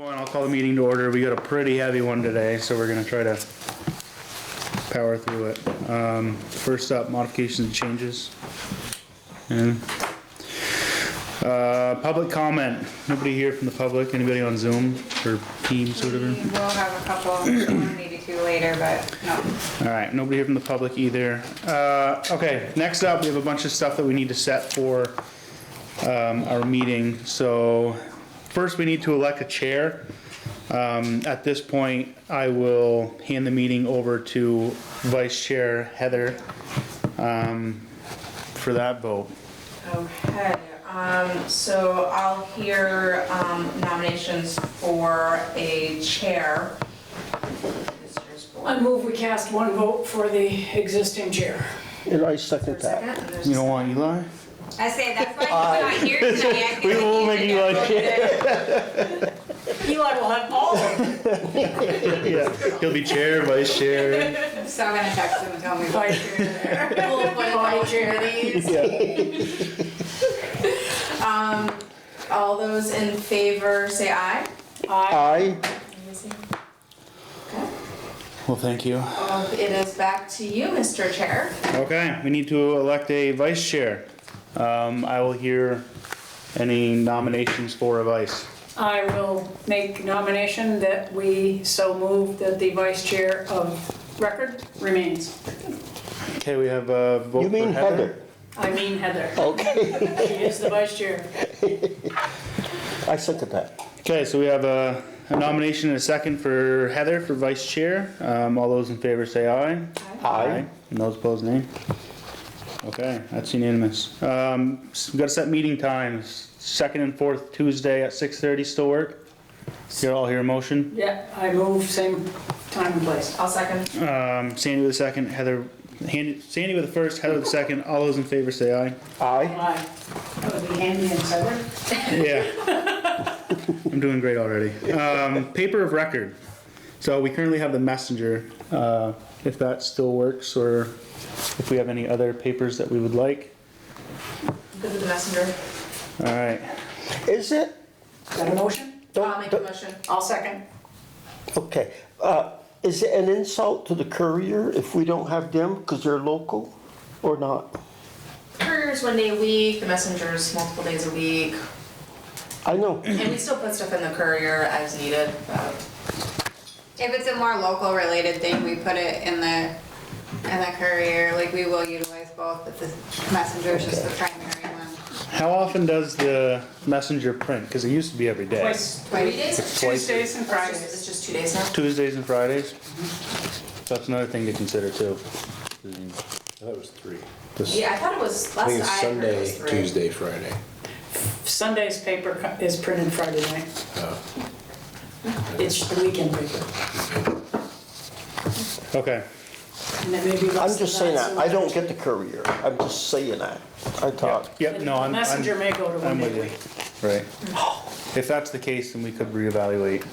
I'll call the meeting to order. We got a pretty heavy one today, so we're gonna try to power through it. First up, modifications and changes. And, public comment. Nobody here from the public? Anybody on Zoom or Teams or whatever? We will have a couple, maybe two later, but no. Alright, nobody here from the public either. Okay, next up, we have a bunch of stuff that we need to set for our meeting. So, first we need to elect a chair. At this point, I will hand the meeting over to Vice Chair Heather for that vote. Okay, so I'll hear nominations for a chair. I move we cast one vote for the existing chair. And I second that. Second, and there's You don't want Eli? I say, that's why he's not here tonight. I feel We like will he's make the Eli good chair. Eli will have all of them. Yeah, he'll be chair, vice chair. vote. So I'm gonna text him and tell me what Vice to chair there. We'll appoint Body chair. All those in favor say aye. Aye. I, Well, thank you. It is back to you, Mr. Chair. Okay, we need to elect a vice chair. I will hear any nominations for a vice. I will make nomination that we so move that the vice chair of record remains. Okay, we have a vote you for mean Heather. Heather? I mean Heather. Okay, She is the vice chair. I second that. Okay, so we have a nomination and a second for Heather for vice chair. All those in favor say aye. Aye. And those opposed, nay. Okay, that's unanimous. So we've got to set meeting times. Second and fourth Tuesday at 6:30 still work? You all hear a motion? Yeah, I move same time and place. I'll second. Sandy with a second, Sandy with the first, Heather with the second. All those in favor say aye. Aye. Aye. That would be handy and Heather. Yeah. I'm doing great already. Paper of record. So we currently have the messenger, if that still works, or if we have any other papers that we would like. Good with the messenger. Alright, Is it? Is that a motion? I'll make a motion. I'll second. Okay, is it an insult to the courier if we don't have them because they're local or not? Courier's one day a week, the messenger's multiple days a week. I know, And we still put stuff in the courier as needed. If it's a more local related thing, we put it in the courier, like we will utilize both, but the messenger is just the primary one. how often does the messenger print? Because it used to be every day. Twice. 3 days? Tuesdays and It's Fridays. just 2 days now? Tuesdays and Fridays? So that's another thing to consider too. That was 3. Yeah, I thought it was I think less, it's I heard it was Sunday, 3. Tuesday, Friday. Sunday's paper is printed Friday night. It's the weekend paper. Okay, And it may be less I'm than just saying that, I don't so- get the courier, I'm just saying that. I thought, yep, no, I'm. Messenger may go to one I'm day with a you. week. Right. If that's the case, then we could reevaluate,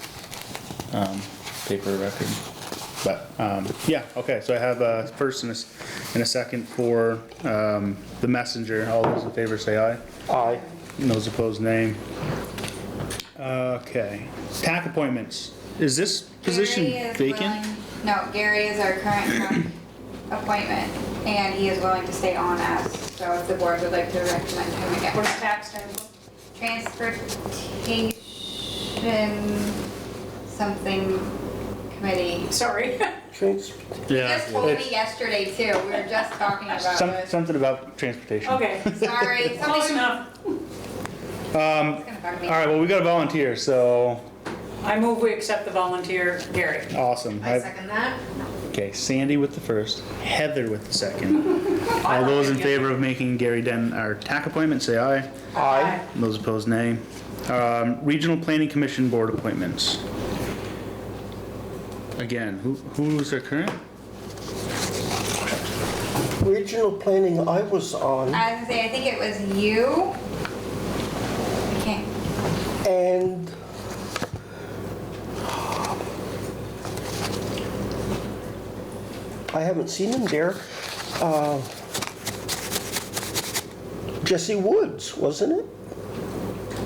paper record. But, yeah, okay, so I have a first and a second for, the messenger. All those in favor say aye. aye. And those opposed, nay. Okay, TAC appointments. Is this position Gary is vacant? willing- No, Gary is our current TAC appointment, and he is willing to stay on as, so if the board would like to recommend him again. What's tax stand for? Transportation something committee. Sorry. Trans- He Yeah. just told me it's yesterday too, we were just talking about this. Something about transportation. Okay, Sorry, close something. enough. It's gonna bug me. All right, well, we got a volunteer, so I move we accept the volunteer, Gary. awesome. I second that. Okay, Sandy with the first, Heather with the second. All those in favor of making Gary Den our TAC appointment, say aye. Aye. Those opposed, nay. Regional Planning Commission Board appointments. Again, who's our current? Regional planning I was on, I was gonna say, I think it was you. I can't. and I haven't seen him there. Jesse Woods, wasn't it?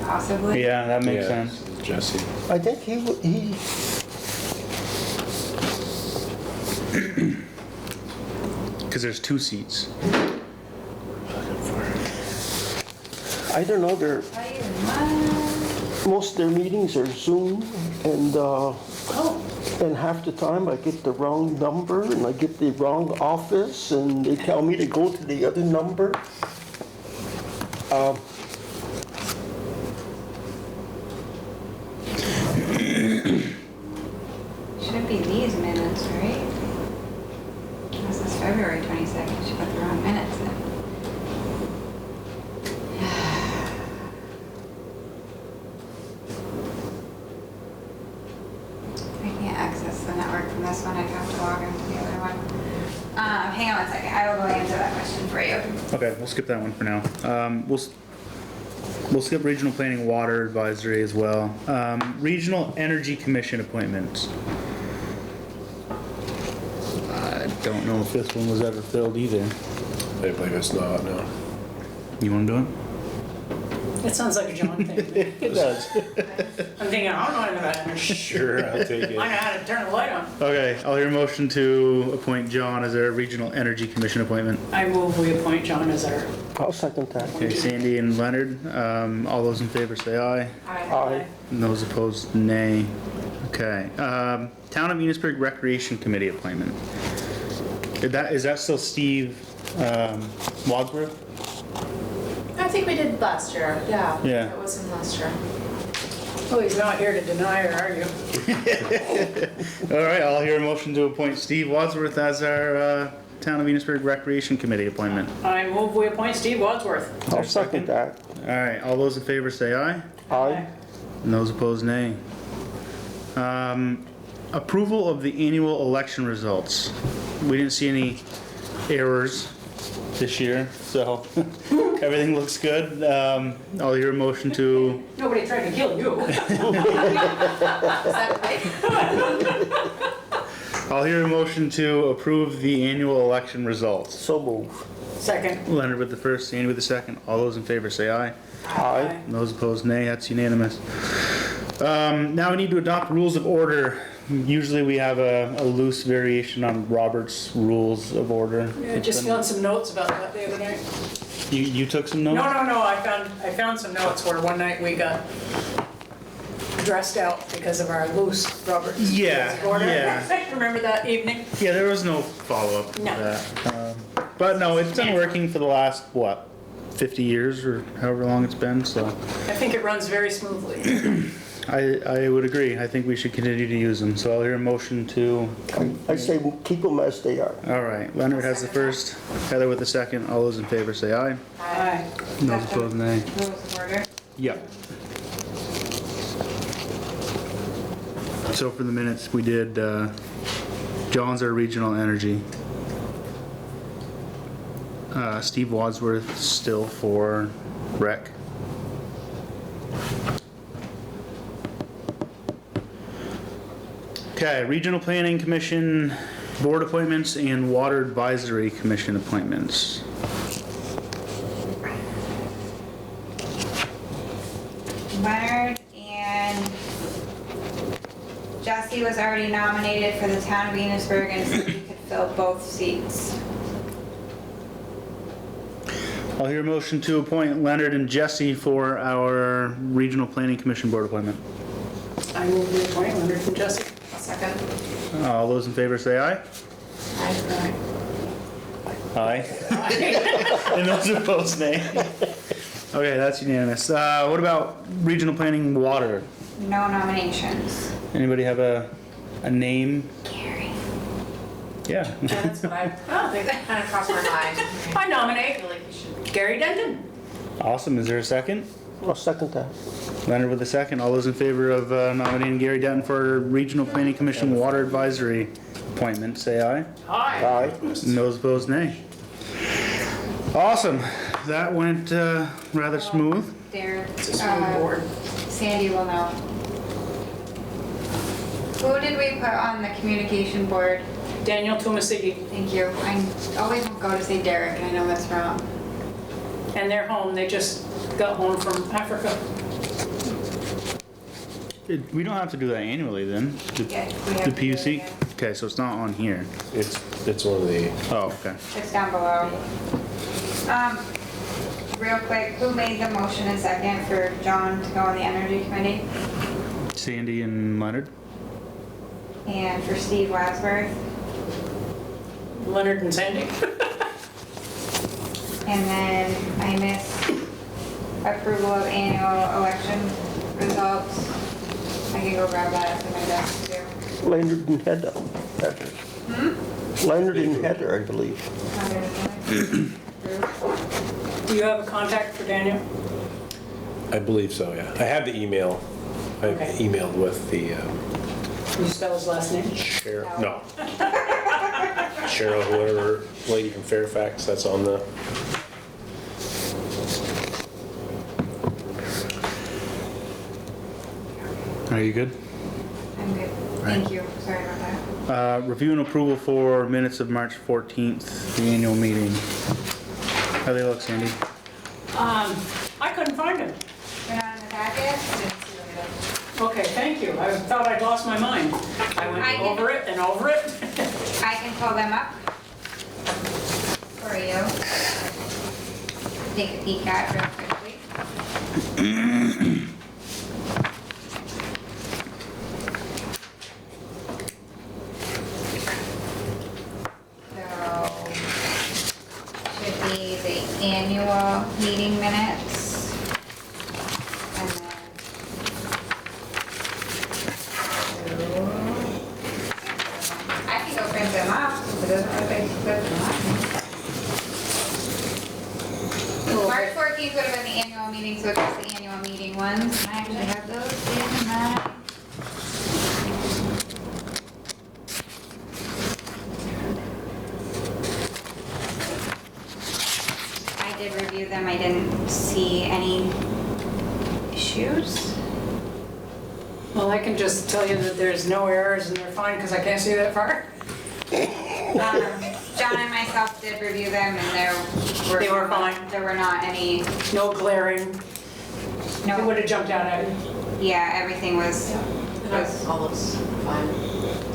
Possibly. Yeah, that makes Yeah. sense. Jesse. I think he, Because there's 2 seats. I don't know, most of their meetings are Zoom and half the time I get the wrong number and I get the wrong office and they tell me to go to the other number. Should be these minutes, right? This is February 22nd, she put the wrong minutes in. I can't access the network from this one, I'd have to log into the other one. Hang on one second, I will go answer that question for you. Okay, we'll skip that one for now. We'll skip regional planning water advisory as well. Regional Energy Commission appointments. I don't know if this one was ever filled either. I believe it's not, no. You wanna do it? It sounds like a John thing. It does. I'm thinking, I don't know anything about energy. Sure, I'll take I know it. how to turn the light on. Okay, I'll hear a motion to appoint John as our Regional Energy Commission appointment. I move we appoint John as our. I'll second that. Okay, Sandy and Leonard, all those in favor say aye. Aye. And those opposed, nay. Okay, Town of Enosburg Recreation Committee appointment. Is that still Steve, Wadsworth? I think we did last year, yeah. Yeah. That was in last year. Oh, he's not here to deny or argue. All right, I'll hear a motion to appoint Steve Wadsworth as our, Town of Enosburg Recreation Committee appointment. I move we appoint Steve Wadsworth. I'll second that. All right, all those in favor say aye. Aye. And those opposed, nay. Approval of the annual election results. We didn't see any errors this year, so everything looks good. I'll hear a motion to, Nobody tried to kill you. I'll hear a motion to approve the annual election results. So move. Second. Leonard with the first, Sandy with the second. All those in favor say aye. Aye. And those opposed, nay. That's unanimous. Now we need to adopt rules of order. Usually we have a loose variation on Robert's rules of order. I just found some notes about that the other night. You took some notes? No, I found some notes where one night we got dressed out because of our loose Robert's Yeah, rules of order. yeah. Remember that evening? Yeah, there was no follow-up to No. that. But no, it's been working for the last, what, 50 years or however long it's been, so I think it runs very smoothly. I would agree. I think we should continue to use them. So I'll hear a motion to, I say keep them as they are. all right, Leonard has the first, Heather with the second. All those in favor say aye. Aye. And those opposed, nay. Rules of order. Yep. So for the minutes, we did, John's our regional energy. Steve Wadsworth still for rec. Okay, Regional Planning Commission board appointments and Water Advisory Commission appointments. Leonard and Jesse was already nominated for the town of Enosburg and said he could fill both seats. I'll hear a motion to appoint Leonard and Jesse for our Regional Planning Commission board appointment. I move we appoint Leonard and Jesse. A second. All those in favor say aye. Aye. And those opposed, nay. Okay, that's unanimous. What about Regional Planning Water? No nominations. Anybody have a name? Gary. Yeah. That's what I think that kind of crossed my mind. I nominate I feel like you should. Gary Denton. Awesome. Is there a second? I'll second that. Leonard with a second. All those in favor of nominating Gary Denton for Regional Planning Commission Water Advisory appointment, say aye. Aye. Aye. And those opposed, nay. Awesome. That went rather smooth. There, It's a smooth board. Sandy will know. Who did we put on the communication board? Daniel Tumasigi. Thank you. I always go to say Derek, and I know that's wrong. And they're home. They just got home from Africa. We don't have to do that annually then? Yeah, we have The to do it PUC? again. Okay, so it's not on here. It's one of the, Oh, okay. It's down below. Real quick, who made the motion and second for John to go on the energy committee? Sandy and Leonard? And for Steve Wadsworth? Leonard and Sandy? And then I missed approval of annual election results. I can go grab that at my desk too. Leonard and Heather. Leonard and Heather, I believe. Do you have a contact for Daniel? I believe so, yeah. I have the email. I Okay. emailed with the Can you spell his last name? Cheryl, no. Cheryl, whoever, lady from Fairfax, that's on the, Are you good? I'm good. Thank you. Sorry about that. Review and approval for minutes of March 14th, the annual meeting. How they look, Sandy? I couldn't find him. They're not in the packet? Okay, thank you. I thought I'd lost my mind. I went over it and over it. I can pull them up for you. Take a peek at real quickly. So, should be the annual meeting minutes. And then. I can go print them up, it doesn't really put them up. March 14th would have been the annual meeting, so it's just the annual meeting ones. And I actually have those in my. I did review them, I didn't see any issues. Well, I can just tell you that there's no errors and they're fine because I can't see that far. John and myself did review them and They were fine. There were not any, No glaring. It no, would have jumped out at you. yeah, everything was, All looks fine.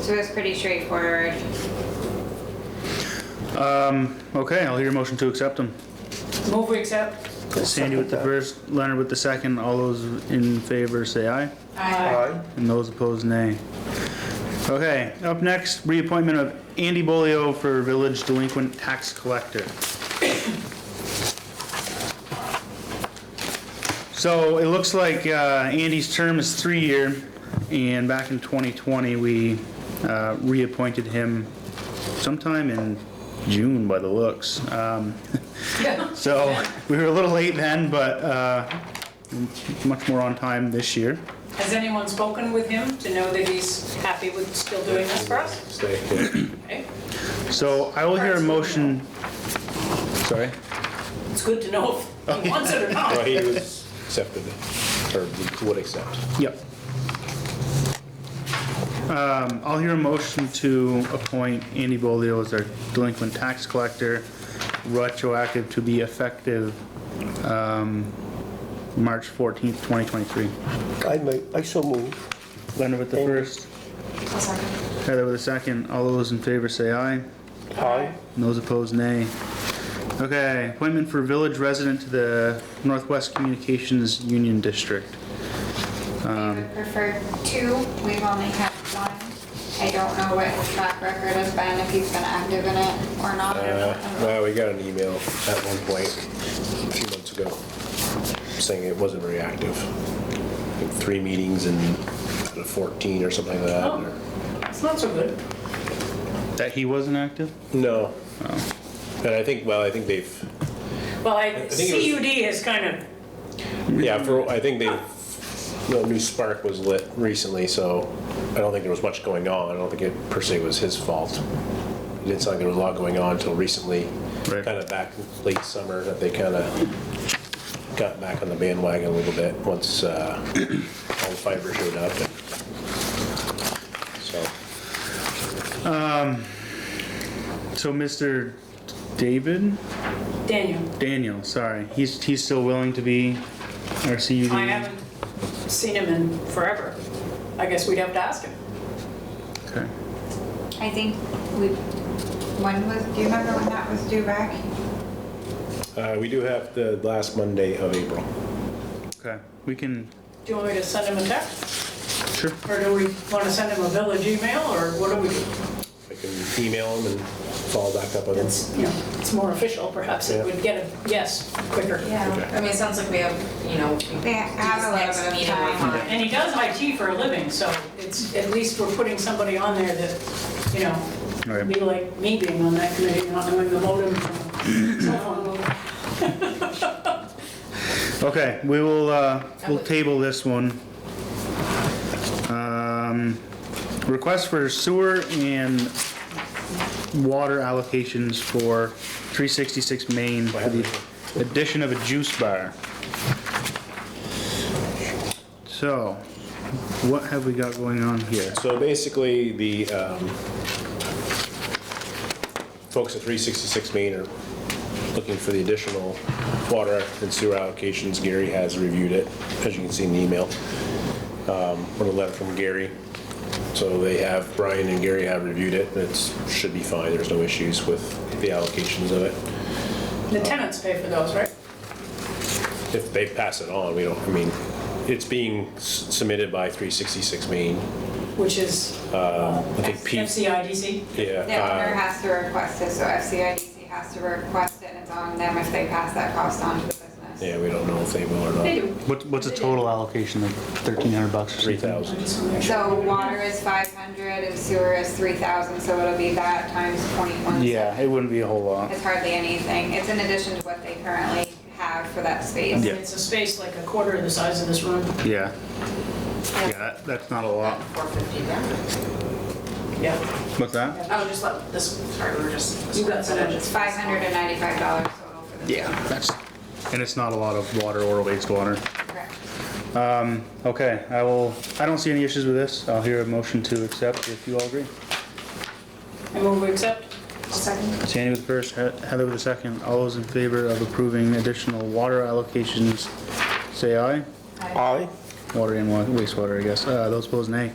so it was pretty straightforward. Okay, I'll hear your motion to accept them. Move we accept. Sandy with the first, Leonard with the second. All those in favor say aye. Aye. And those opposed, nay. Okay, up next, reappointment of Andy Bolio for Village Delinquent Tax Collector. So it looks like Andy's term is 3-year, and back in 2020, we reappointed him sometime in June by the looks. Yeah. So we were a little late then, but much more on time this year. Has anyone spoken with him to know that he's happy with still doing this for us? stay here. Okay. So I will hear a motion, sorry? It's good to know if he wants it or Well, not. he was accepted, or would accept. Yep. I'll hear a motion to appoint Andy Bolio as our delinquent tax collector, retroactive to be effective March 14th, 2023. I so move. Leonard with the first, I'll second. Heather with the second. All those in favor say aye. Aye. And those opposed, nay. Okay, appointment for village resident to the Northwest Communications Union District. We would prefer 2, we've only had 1. I don't know what his track record has been, if he's been active in it or not. Well, we got an email at one point, a few months ago, saying it wasn't very active. I think 3 meetings and out of 14 or something like that. Oh, it's not so good. That he wasn't active? No. And I think they've, Well, think it was- CUD is kind of, yeah, I think the new spark was lit recently, so I don't think there was much going on. I don't think it per se was his fault. It didn't sound like there was a lot going on until recently, Right. kind of back late summer, that they kind of got back on the bandwagon a little bit once all the fiber showed up. So Mr. David? Daniel. Sorry. He's still willing to be our CUD? I haven't seen him in forever. I guess we'd have to ask him. Okay. I think do you remember when that was due back? We do have the last Monday of April. Okay, we can, Do you want me to send him a text? sure. Or do we want to send him a village email, or what do we do? I can email them and follow back up with them. It's, you know, it's more official, perhaps it Yeah. would get a yes quicker. Yeah, Okay. I mean, it sounds like we have, you know, They have a little bit of meeting time. with him. And he does IT for a living, so it's, at least we're putting somebody on there that, you know, Right. be like me being on that committee, not knowing the modem from a cell phone. Okay, we'll table this one. Request for sewer and water allocations for 366 Main for the addition of a juice bar. So, what have we got going on here? So basically, the folks at 366 Main are looking for the additional water and sewer allocations. Gary has reviewed it, as you can see in the email. With a letter from Gary. So Brian and Gary have reviewed it, and it should be fine. There's no issues with the allocations of it. The tenants pay for those, right? If they pass it on, we don't, I mean, it's being submitted by 366 Main. Which is I think FCIDC? The owner has to request it, so FCIDC has to request it, and it's on them if they pass that cost on to the business. Yeah, we don't know if they will or They not. do. What's a total allocation, like $1,300 or something? 3,000. Just wanna make sure. So water is 500 and sewer is 3,000, so it'll be that times 0.17. Yeah, it wouldn't be a whole lot. It's hardly anything. It's in addition to what they currently have for that space. Yeah. It's a space like a quarter of the size of this room. Yeah. Yeah, that's not a lot. 450 down. Yeah. What's that? Oh, just let this, sorry, we were just. You got some. It's $595 total for the. Yeah, and it's not a lot of water or wastewater. Correct. Okay, I don't see any issues with this. I'll hear a motion to accept if you all agree. I move we accept. Second. Sandy with the first, Heather with the second. All those in favor of approving additional water allocations, say aye. Aye. Water and wastewater, I guess. Those opposed, nay.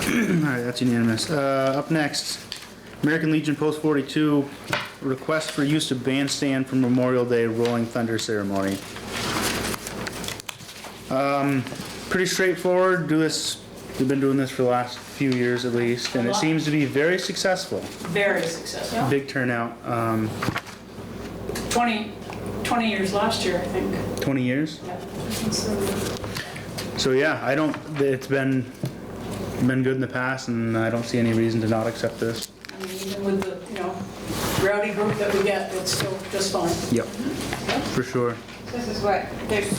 Alright, that's unanimous. Up next, American Legion Post 42, request for use of bandstand for Memorial Day Rolling Thunder ceremony. Pretty straightforward. We've been doing this for the last few years at least, and it seems to be very successful. Very successful. Big turnout. 20 years last year, I think. 20 years. Yeah. So yeah, it's been good in the past, and I don't see any reason to not accept this. I mean, even with the, you know, rowdy group that we get, it's still just fine. Yep, for sure. This is what, there's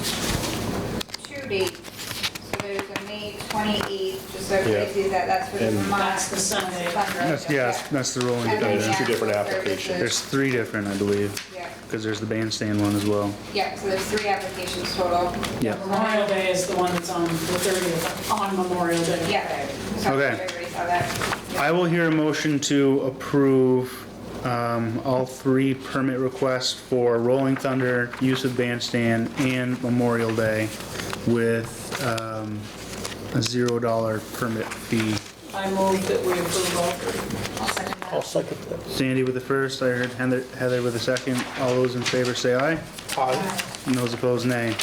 2 dates. So there's a May 28th, just so everybody Yeah. sees that, that's for the And- Vermont. That's the Sunday. That's the Rolling And then Thunder. the Two different actual applications. There's 3 different, I believe, Yeah, because there's the bandstand one as well. yeah, so there's 3 applications total. Yeah. Memorial Day is the one that's on the 30th, on Memorial Day. Yeah. So Okay. everybody saw that. I will hear a motion to approve all 3 permit requests for Rolling Thunder, use of bandstand, and Memorial Day with a $0 permit fee. I move that we approve all 3. I'll second I'll that. second that. Sandy with the first, I heard Heather with the second. All those in favor say aye. Aye. And those opposed, nay.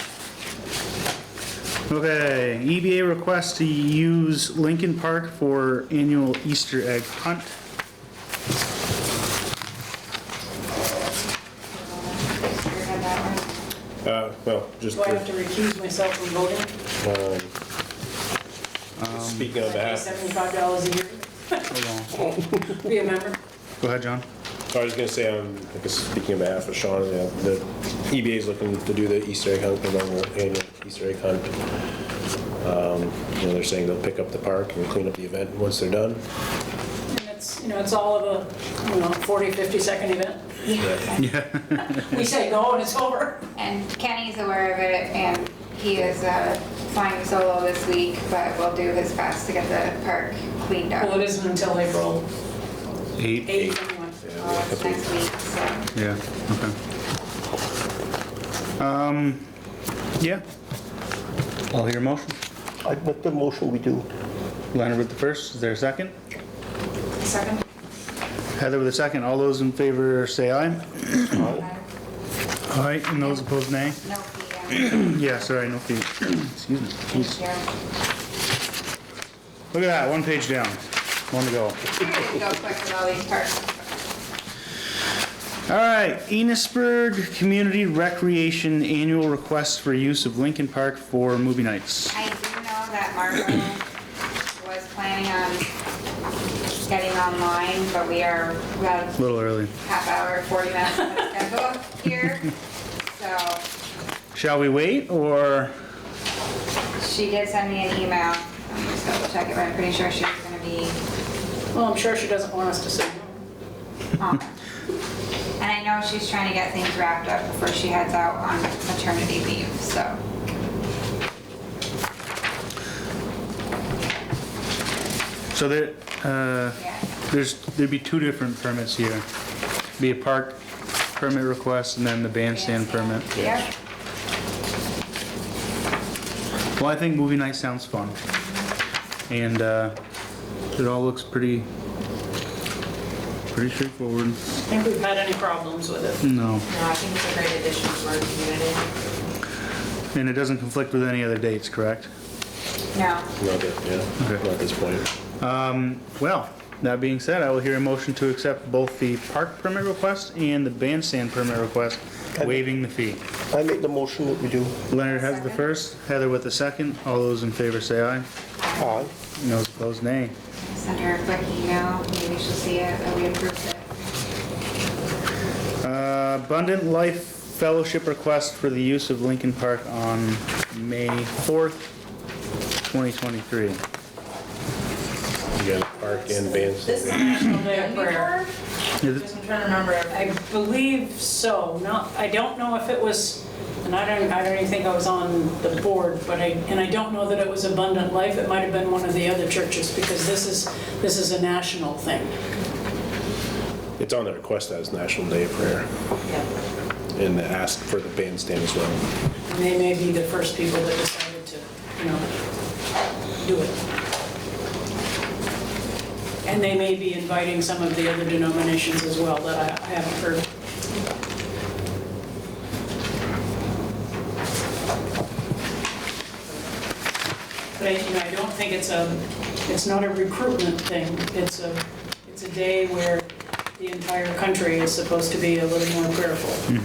Okay, EBA request to use Lincoln Park for annual Easter egg hunt. You had that one? Well, just Do I have to recuse myself from voting? speaking on Pay behalf, $75 a year? Hold on. Be a member? Go ahead, John. I was gonna say, I guess speaking on behalf of Sean, the EBA is looking to do the Easter egg hunt, the normal annual Easter egg hunt. They're saying they'll pick up the park and clean up the event once they're done. And it's, you know, it's all of a, 40, 50-second event. Yeah. We say go and it's over. And Kenny's aware of it, and he is flying solo this week, but will do his best to get the park cleaned Well, up. it isn't until April 8. 8th anyway. It's next week, so. Yeah, okay. Yeah. I'll hear a motion. I make the motion we do. Leonard with the first, is there a second? Second? Heather with a second. All those in favor say aye. Aye, and those opposed nay. No fee, Yeah, sorry, no fee. Excuse me. Jeez. yeah. Look at that, one page down. One to go. Go quick with all these parts. All right, Enosburg Community Recreation Annual Request for Use of Lincoln Park for Movie Nights. I do know that Marco was planning on getting online, but we are about A little early. half hour, 40 minutes of the schedule here. So Shall we wait, or? she did send me an email. I'm just double check it, but I'm pretty sure she was gonna be Well, I'm sure she doesn't want us to say no. on. And I know she's trying to get things wrapped up before she heads out on maternity leave, so. So there, Yeah. there'd be two different permits here. Be a park permit request and then the bandstand permit. Yep. Well, I think movie night sounds fun. And, it all looks pretty straightforward. I think we've had any problems with it. No. No, I think it's a great addition to our community. And it doesn't conflict with any other dates, correct? No. Not at, yeah, Okay. not at this point. Well, that being said, I will hear a motion to accept both the park permit request and the bandstand permit request, waiving the fee. I make the motion that we do. Leonard has the first, Heather with the second. All those in favor say aye. Aye. Those opposed, nay. Send her a quick email, maybe she'll see it, that we approved it. Abundant Life Fellowship request for the use of Lincoln Park on May 4th, 2023. You got park and This is bandstand. National Day of Prayer. Is it- I'm trying to remember. I believe so. Not, I don't know if it was, and I don't even think I was on the board, but I don't know that it was Abundant Life. It might have been one of the other churches because this is a national thing. It's on the request as National Day of Prayer Yeah. and ask for the bandstand as well. And they may be the first people that decided to, do it. And they may be inviting some of the other denominations as well that I haven't heard. But I don't think it's not a recruitment thing. It's a day where the entire country is supposed to be a little more prayerful.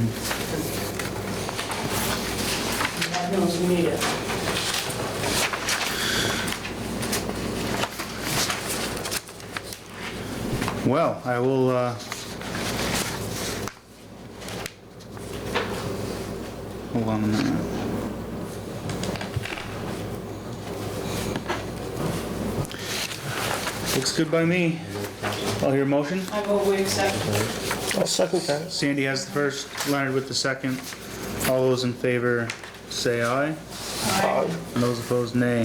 God knows we need it. Well, I will, hold on a minute. Looks good by me. I'll hear a motion. I move we accept. I'll second that. Sandy has the first, Leonard with the second. All those in favor say aye. Aye. And those opposed, nay.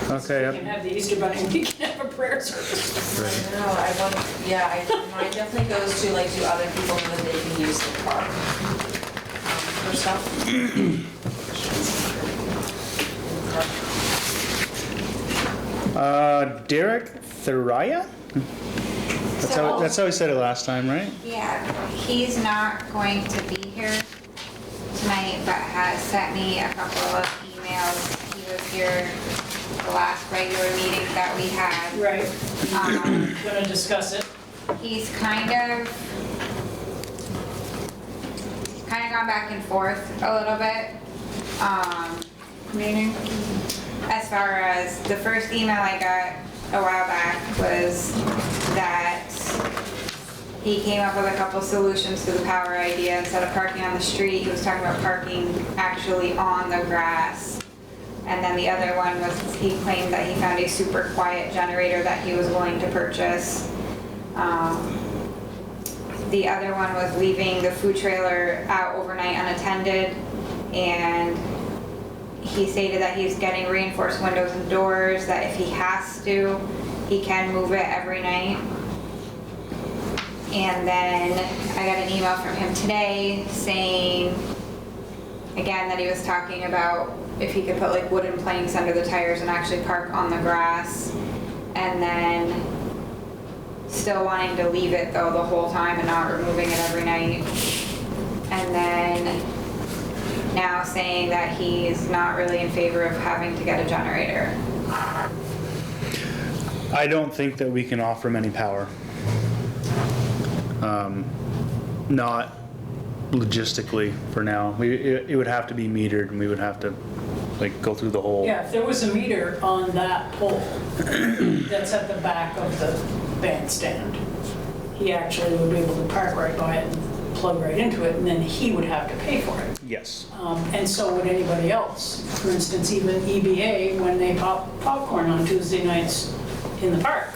Okay, We can have the Easter Bunny, we can have a prayer service. No, I want, yeah, mine definitely goes to like, do other people know that they can use the park for stuff? Derek Thuraya? That's how he said it last time, right? Yeah, he's not going to be here tonight, but has sent me a couple of emails. He was here the last regular meeting that we had. Right, Um, gonna discuss it. He's kind of gone back and forth a little bit. Meaning? As far as the first email I got a while back was that he came up with a couple solutions to the power idea. Instead of parking on the street, he was talking about parking actually on the grass. And then the other one was he claimed that he found a super quiet generator that he was willing to purchase. The other one was leaving the food trailer out overnight unattended, and he stated that he's getting reinforced windows and doors, that if he has to, he can move it every night. And then I got an email from him today saying, again, that he was talking about if he could put like wooden planks under the tires and actually park on the grass. And then still wanting to leave it though the whole time and not removing it every night. And then now saying that he's not really in favor of having to get a generator. I don't think that we can offer him any power. Not logistically for now. It would have to be metered and we would have to like go through the whole. Yeah, if there was a meter on that pole that's at the back of the bandstand, he actually would be able to park right by it and plug right into it, and then he would have to pay for it. Yes. And so would anybody else. For instance, even EBA, when they pop popcorn on Tuesday nights in the park,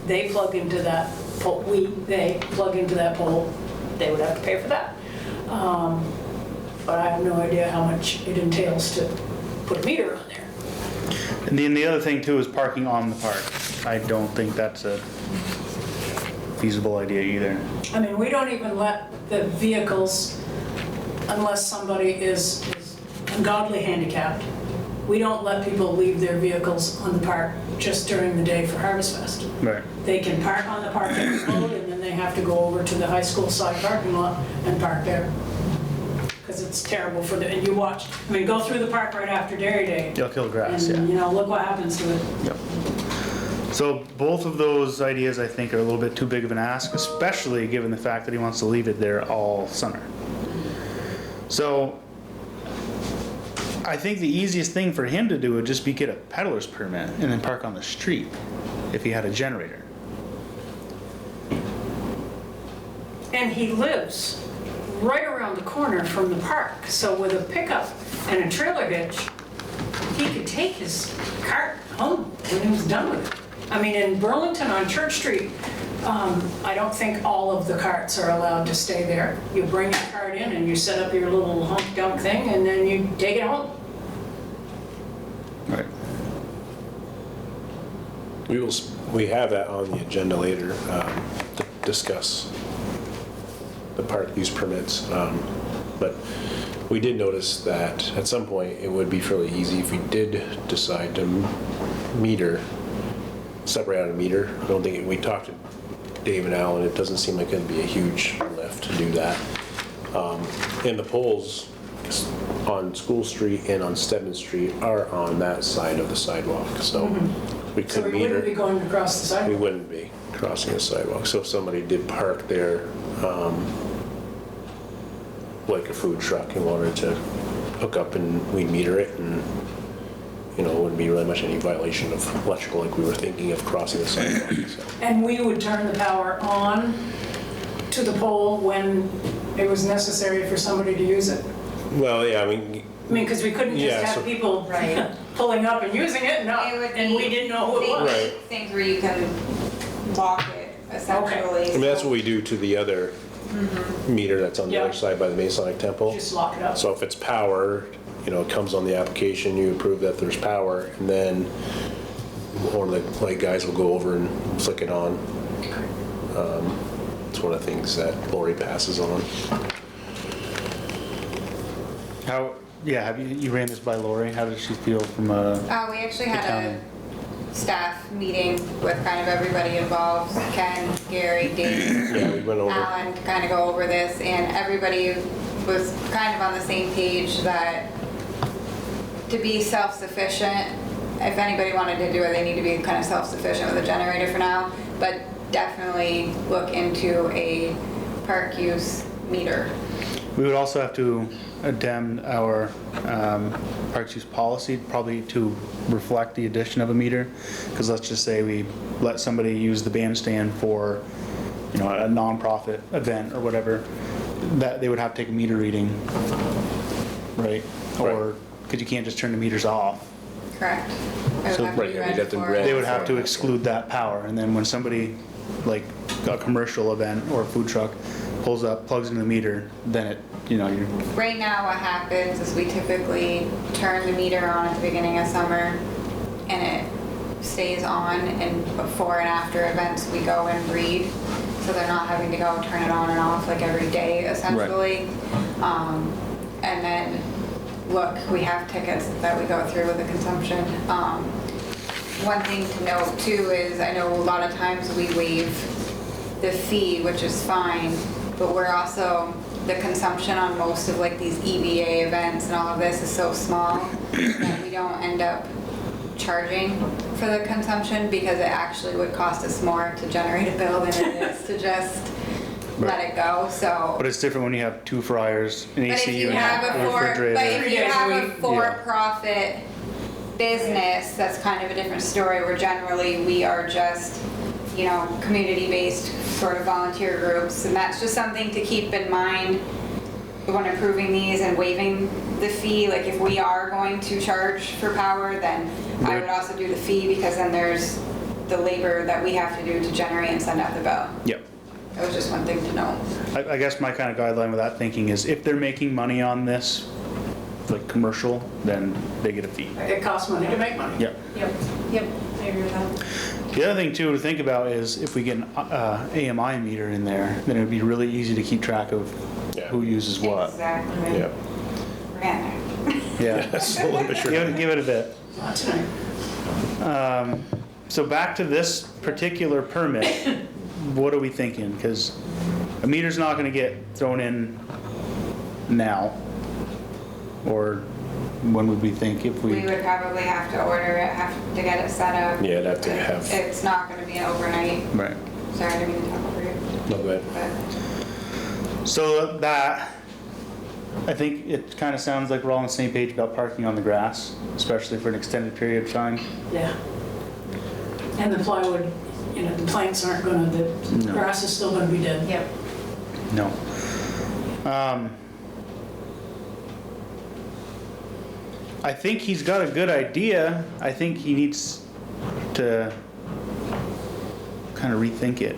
they plug into that pole, they plug into that pole, they would have to pay for that. But I have no idea how much it entails to put a meter on there. And then the other thing too is parking on the park. I don't think that's a feasible idea either. I mean, we don't even let the vehicles, unless somebody is ungodly handicapped, we don't let people leave their vehicles on the park just during the day for Harvest Fest. Right. They can park on the parking road and then they have to go over to the high school side parking lot and park there. Because it's terrible for the, and you watch, I mean, go through the park right after Dairy Day. You'll kill grass, And, yeah. you know, look what happens to it. Yep. So both of those ideas I think are a little bit too big of an ask, especially given the fact that he wants to leave it there all summer. So I think the easiest thing for him to do would just be get a peddler's permit and then park on the street if he had a generator. And he lives right around the corner from the park. So with a pickup and a trailer hitch, he could take his cart home when he was done with it. I mean, in Burlington on Church Street, I don't think all of the carts are allowed to stay there. You bring your cart in and you set up your little hump dump thing and then you take it home. Right. We have that on the agenda later to discuss the park use permits. But we did notice that at some point it would be fairly easy if we did decide to separate out a meter. I don't think, we talked to Dave and Alan, it doesn't seem like it'd be a huge lift to do that. And the poles on School Street and on Stedman Street are on that side of the sidewalk, so we So could we wouldn't be meter. going across the We sidewalk. wouldn't be crossing the sidewalk, so if somebody did park there, like a food truck and wanted to hook up and we'd meter it, and you know, it wouldn't be really much any violation of electrical like we were thinking of crossing the sidewalk, so. And we would turn the power on to the pole when it was necessary for somebody to use it. Well, yeah, I mean, I mean, because we couldn't just Yeah, have so- people Right. pulling up and using it and not, It would and we be didn't know who it was. Right. Things where you can lock it essentially. I mean, that's what we do to the other meter that's on the Yeah. other side by the Masonic Temple. Just lock it up. So if it's power, you know, it comes on the application, you approve that there's power, and then one of the light guys will go over and flick it on. It's one of the things that Lori passes on. How, yeah, have you ran this by Lori? How did she feel from We actually had accounting? a staff meeting with kind of everybody involved, Ken, Gary, Dave, Yeah, we went over. Alan, to kind of go over this, and everybody was kind of on the same page that to be self-sufficient, if anybody wanted to do it, they need to be kind of self-sufficient with a generator for now, but definitely look into a park use meter. We would also have to amend our parks use policy, probably to reflect the addition of a meter. Because let's just say we let somebody use the bandstand for, you know, a nonprofit event or whatever, that they would have to take a meter reading, right? Or, because you can't just turn the meters off. Correct. It would So- have to Right, be yeah, we'd read have to for read- it. They would have to exclude that power, and then when somebody, like a commercial event or a food truck, pulls up, plugs into the meter, then it, you know, you're, Right now, what happens is we typically turn the meter on at the beginning of summer, and it stays on, and before and after events, we go and read. So they're not having to go turn it on and off like every day, essentially. And then look, we have tickets that we go through with the consumption. One thing to note too is, I know a lot of times we waive the fee, which is fine, but we're also, the consumption on most of like these EVA events and all of this is so small that we don't end up charging for the consumption, because it actually would cost us more to generate a bill than it is to just let it go, so. But it's different when you have 2 fryers, an But if AC you unit, have a a refrigerator. but if you Yeah. have a for-profit business, that's kind of a different story, where generally we are just, you know, community-based sort of volunteer groups, and that's just something to keep in mind when approving these and waiving the fee. Like, if we are going to charge for power, then I would also do the fee, because then there's the labor that we have to do to generate and send out the bill. Yep. That was just one thing to note. I guess my kind of guideline with that thinking is if they're making money on this, like commercial, then they get a fee. It costs money to make money. Yep. Yep, I agree with that. The other thing too to think about is if we get an AMI meter in there, then it'd be really easy to keep track of Yeah. who uses what. Exactly. Yeah. We're getting there. Yeah. Slowly but surely. Give it a bit. Not tonight. So back to this particular permit, what are we thinking? Because a meter's not gonna get thrown in now. Or when would we think if We would probably have to order it, have to get it set up. Yeah, it'd have to have- It's not gonna be an overnight. Right. Sorry, I didn't mean to talk over you. No, go ahead. But So that, I think it kind of sounds like we're all on the same page about parking on the grass, especially for an extended period of time. Yeah. And the plywood, you know, the planks aren't gonna, the No. grass is still gonna be dead. Yep. No. I think he's got a good idea. I think he needs to kind of rethink it.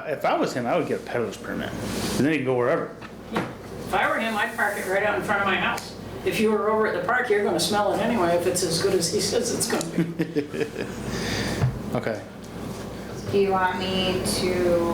If I was him, I would get a peddler's permit, and then he can go wherever. If I were him, I'd park it right out in front of my house. If you were over at the park, you're gonna smell it anyway, if it's as good as he says it's gonna be. Okay. do you want me to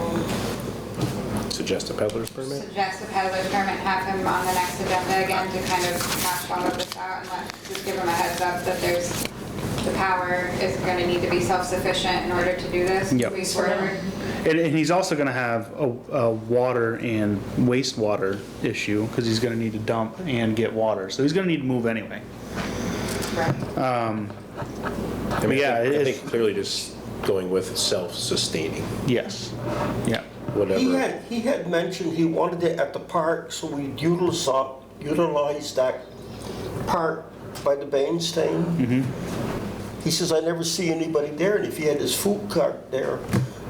Suggest a peddler's permit? suggest a peddler's permit, have him on the next agenda again to kind of hash all of this out, and just give him a heads up that the power is gonna need to be self-sufficient in order to do this Yep. moving forward? And he's also gonna have a water and wastewater issue, because he's gonna need to dump and get water, so he's gonna need to move anyway. Right. I mean, Yeah, I it's- think clearly just going with self-sustaining, Yes, yeah. whatever. He had mentioned he wanted it at the park, so we'd utilize that park by the bandstand. He says, I never see anybody there, and if he had his food cart there,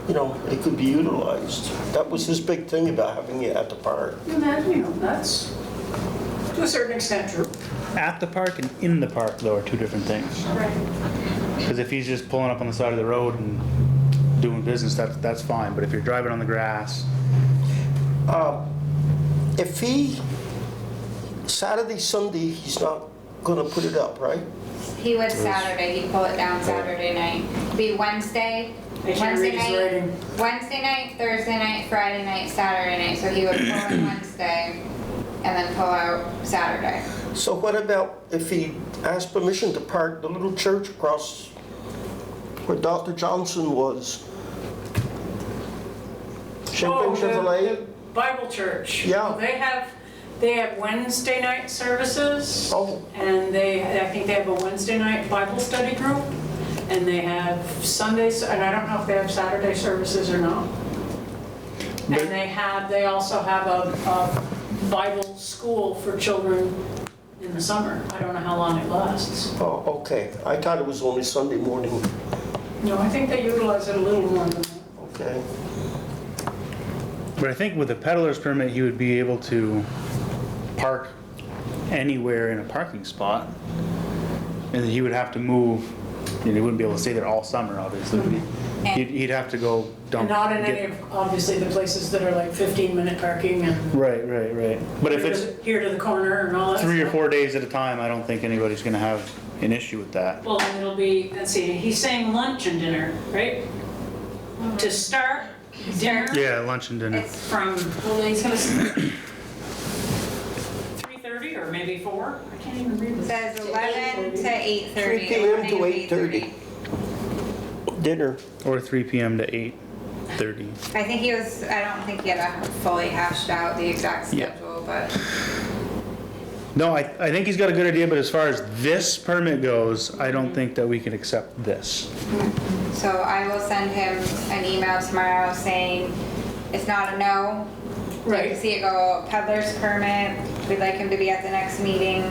you know, it could be utilized. That was his big thing about having it at the park. And that, you know, that's to a certain extent true. At the park and in the park, though, are two different things. Right. Because if he's just pulling up on the side of the road and doing business, that's fine, but if you're driving on the grass, If he, Saturday, Sunday, he's not gonna put it up, right? He would Saturday, he'd pull it down Saturday night. Be Wednesday, I can't read his writing. Wednesday night, Thursday night, Friday night, Saturday night. So he would pull in Wednesday and then pull out Saturday. So what about if he asked permission to park the little church across where Dr. Johnson was? Champagne Oh, Chevrolet? the Bible church. Yeah. They have Wednesday night services. Oh. And I think they have a Wednesday night Bible study group. And they have Sundays, and I don't know if they have Saturday services or not. But- And they also have a Bible school for children in the summer. I don't know how long it lasts. Oh, okay. I thought it was only Sunday morning. No, I think they utilize it a little more than that. Okay. but I think with a peddler's permit, he would be able to park anywhere in a parking spot. And then he would have to move, and he wouldn't be able to stay there all summer, obviously. But he'd have to go dump. And not in get- any of, obviously, the places that are like 15-minute parking and Right. But if it's here to the corner and all that 3 or stuff. 4 days at a time, I don't think anybody's gonna have an issue with that. Well, then it'll be, let's see, he's saying lunch and dinner, right? To start dinner Lunch and dinner. It's from Well, he's gonna, 3:30 or even read It this. says 11 to 8:30. 3 p.m. to 8:30. Dinner. Or 3 PM to 8:30. I think I don't think he had a fully hashed out the exact Yeah. schedule, but No, I think he's got a good idea, but as far as this permit goes, I don't think that we can accept this. so I will send him an email tomorrow saying it's not a no. You Right. can see it go peddler's permit. We'd like him to be at the next meeting,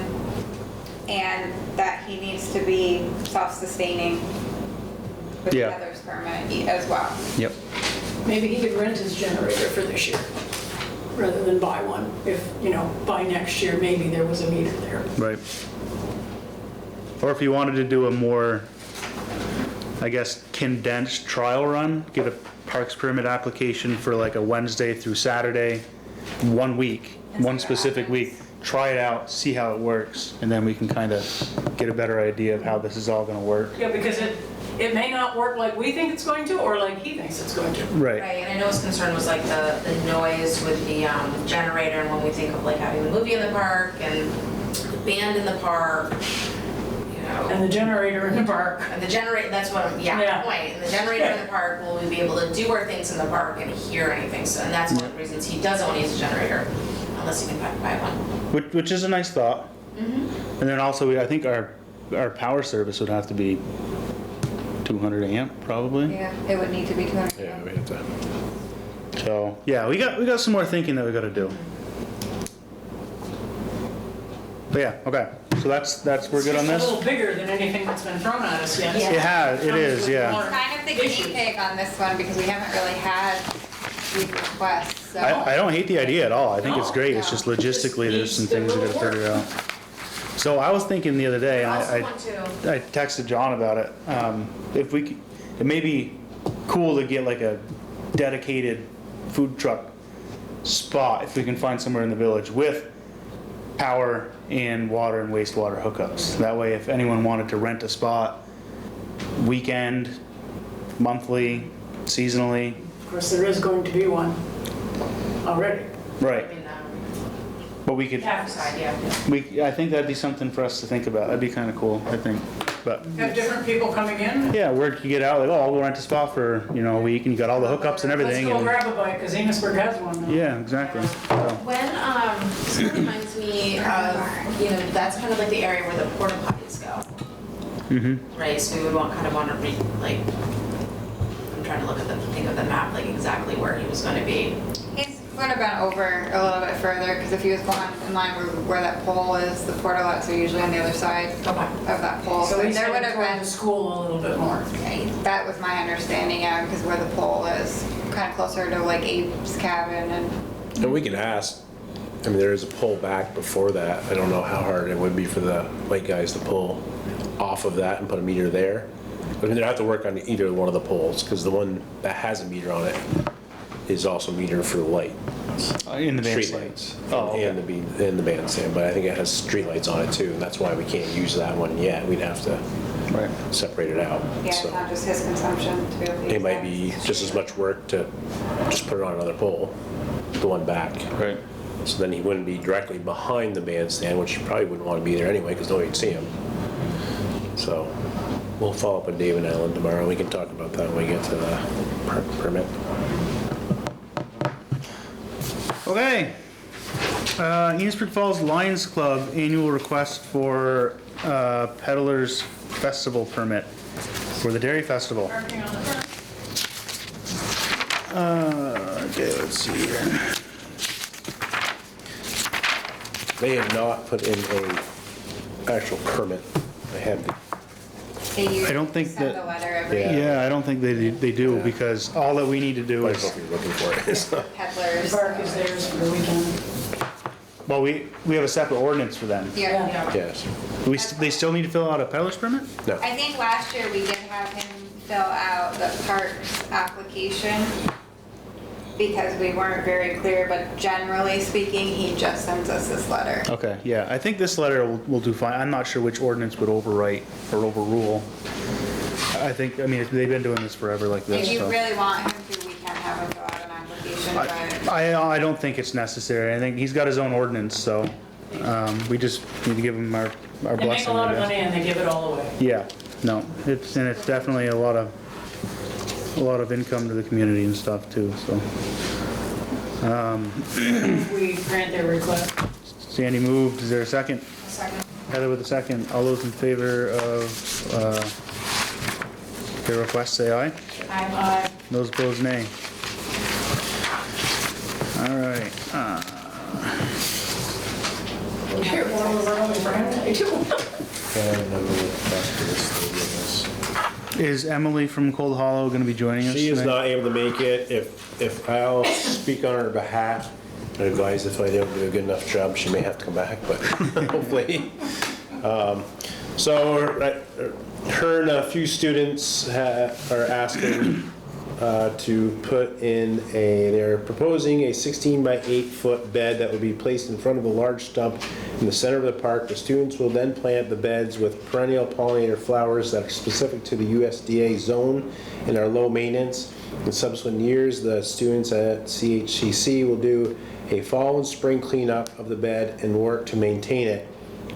and that he needs to be self-sustaining with the Yeah. peddler's permit as well. Yep. Maybe he could rent his generator for this year, rather than buy one. If, by next year, maybe there was a meter there. Right. Or if you wanted to do a more, I guess, condensed trial run, get a parks permit application for like a Wednesday through Saturday, 1 week, And see one what specific happens. week, try it out, see how it works, and then we can kind of get a better idea of how this is all gonna work. Yeah, because it may not work like we think it's going to, or like he thinks it's going to. Right. Right, and I know his concern was like the noise with the generator, and when we think of like having the movie in the park and the band in the park, And the generator in the park. and the generator, that's what, Yeah. point. And the generator in the park, will we be able to do our things in the park and hear anything? So, and that's one of the reasons he doesn't want to use a generator, unless he can buy one. Which is a nice thought. And then also, I think our power service would have to be 200 amp, probably. Yeah, it would need to be 200. Yeah, we have to. So, yeah, we got some more thinking that we gotta do. But yeah, okay, so that's, we're good on It's this? a little bigger than anything that's been thrown at us yet. Yeah. It has, it is, yeah. Kind of the guinea pig on this one because we haven't really had these requests, so. I don't hate the idea at all, I think it's No, great, it's just logistically, there's some things we gotta figure out. So I was thinking the other day, and I also I want to, I texted John about it. If we, it may be cool to get like a dedicated food truck spot if we can find somewhere in the village with power and water and wastewater hookups. That way, if anyone wanted to rent a spot, weekend, monthly, seasonally, Of course, there is going to be one already. right? I mean, But we could, side, yeah. I think that'd be something for us to think about. That'd be kind of cool, I think. But Have different people coming in. yeah, where you get out, like, oh, I'll go rent a spot for, a week, and you got all the hookups and everything. Let's go and- grab a bite, because Enosburg has one now. Yeah, exactly. So, When, this reminds me of, that's kind of like the area where the porta potties go. Right, so we would want to I'm trying to think of the map, like exactly where he was gonna be. He's would have been over a little bit further because if he was going in line where that pole is, the portalettes are usually on the other side of that pole. So he's there would heading have toward been, the school a little bit more. that was my understanding, yeah, because where the pole is, kind of closer to like Abe's cabin and. And we can ask, I mean, there is a pull back before that. I don't know how hard it would be for the white guys to pull off of that and put a meter there. I mean, they'd have to work on either one of the poles, because the one that has a meter on it is also metered for the light. in the Street bandstand. lights. Oh, okay. And the bandstand, but I think it has street lights on it too, and that's why we can't use that one yet. We'd have to Right. separate it out. Yeah, it's So not just his consumption to be able to use it might that. be just as much work to just put it on another pole, the one back. Right. So then he wouldn't be directly behind the bandstand, which you probably wouldn't want to be there anyway, because nobody would see him. So we'll follow up with Dave and Ellen tomorrow. We can talk about that when we get to the park permit. Okay. Enosburg Falls Lions Club annual request for Peddlers Festival permit for the Dairy Festival. Parking on the front. Okay, let's see here. They have not put in a actual permit. They have the They usually I don't think send that- a letter every Yeah. Yeah, I don't think they do because all that we need to do I don't know is, if you're looking for it. So, peddlers. The park is theirs for the weekend. well, we have a separate ordinance for them. Yeah. Yeah. yes. They still need to fill out a peddler's permit? No. I think last year we did have him fill out the parks application because we weren't very clear, but generally speaking, he just sends us this letter. Okay, yeah, I think this letter will do fine. I'm not sure which ordinance would overwrite or overrule. I mean, they've been doing this forever like this, If you so. really want him to, we can have him fill out an application, but I don't think it's necessary. I think he's got his own ordinance, so We just need to give them our They blessing. make a lot I of guess. money and they give it all away. Yeah, no, it's definitely a lot of income to the community and stuff too, so. We grant their request. Sandy moved, is there a second? A second. Heather with a second. All those in favor of the request, say aye. Aye. Those opposed, nay. All right. Here, one of our own friends, I do. And I'm gonna back to this thing, Is Emily from Cold Hollow gonna be joining yes. us She is tonight? not able to make it. If I'll speak on her behalf, I advise if I don't do a good enough job, she may have to come back, but hopefully. So her and a few students are asking to put in they're proposing a 16 by 8 foot bed that will be placed in front of a large stump in the center of the park. The students will then plant the beds with perennial pollinator flowers that are specific to the USDA zone and are low maintenance. In subsequent years, the students at CHCC will do a fall and spring cleanup of the bed and work to maintain it.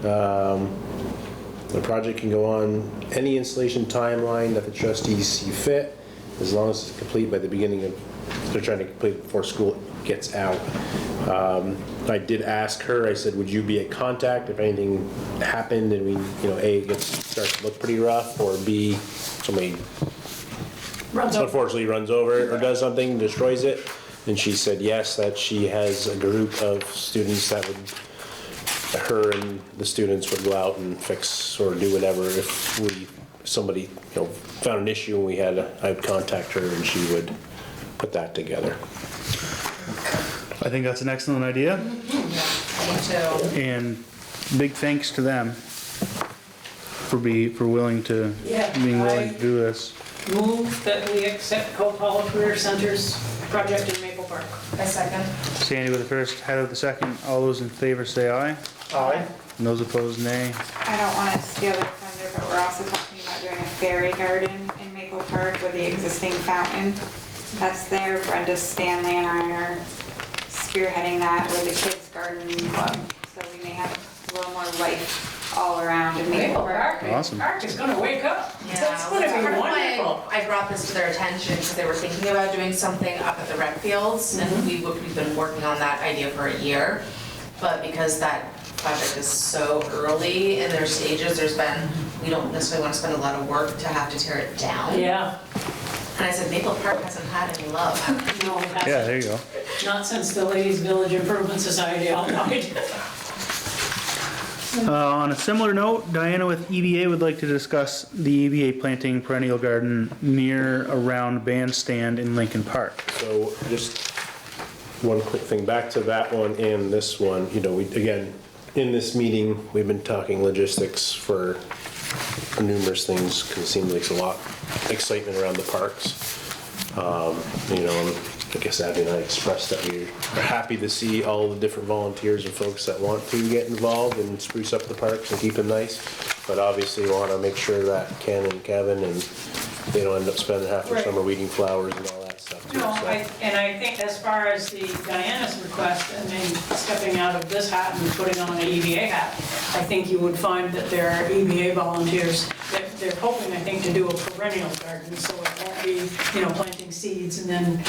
The project can go on any installation timeline that the trustees see fit, as long as it's complete by the beginning of, they're trying to complete before school gets out. I did ask her, I said, would you be a contact if anything happened and we, A, starts to look pretty rough, or B, somebody unfortunately runs over it or does something, destroys it? And she said yes, that she has a group of students that would, her and the students would go out and fix or do whatever if somebody found an issue and I would contact her and she would put that together. I think that's an excellent idea, Me too. and big thanks to them for being willing to do this. Move that we accept Cold Hollow Career Center's project in Maple Park. A second. Sandy with the first, Heather with the second. All those in favor say aye. Aye. And those opposed, nay. I don't want to steal their thunder, but we're also talking about doing a fairy garden in Maple Park with the existing fountain that's there. Brenda Stanley and I are spearheading that with the kids' garden club, so we may have a little more life all around in Maple Park. Awesome. Park is gonna wake up. Yeah, That's gonna that's be part of why wonderful. I brought this to their attention, because they were thinking about doing something up at the rec fields, and we've been working on that idea for a year. But because that project is so early in their stages, we don't necessarily want to spend a lot of work to have to tear it down. Yeah. And I said, Maple Park hasn't had any love. No, it hasn't. Yeah, there you go. Not since the Ladies Village Improvement Society outlawed. On a similar note, Diana with EVA would like to discuss the EVA planting perennial garden near around bandstand in Lincoln Park. So just one quick thing, back to that one and this one, again, in this meeting, we've been talking logistics for numerous things, because it seems like there's a lot of excitement around the parks. And I guess Abby and I expressed that we are happy to see all the different volunteers and folks that want to get involved and spruce up the parks and keep them nice. But obviously, we want to make sure that Ken and Kevin and they don't end up spending half their Right. summer weeding flowers and all that stuff too. No, so. I think as far as the Diana's request, and then stepping out of this hat and putting on an EVA hat, I think you would find that there are EVA volunteers that they're hoping, I think, to do a perennial garden, so it won't be, planting seeds and then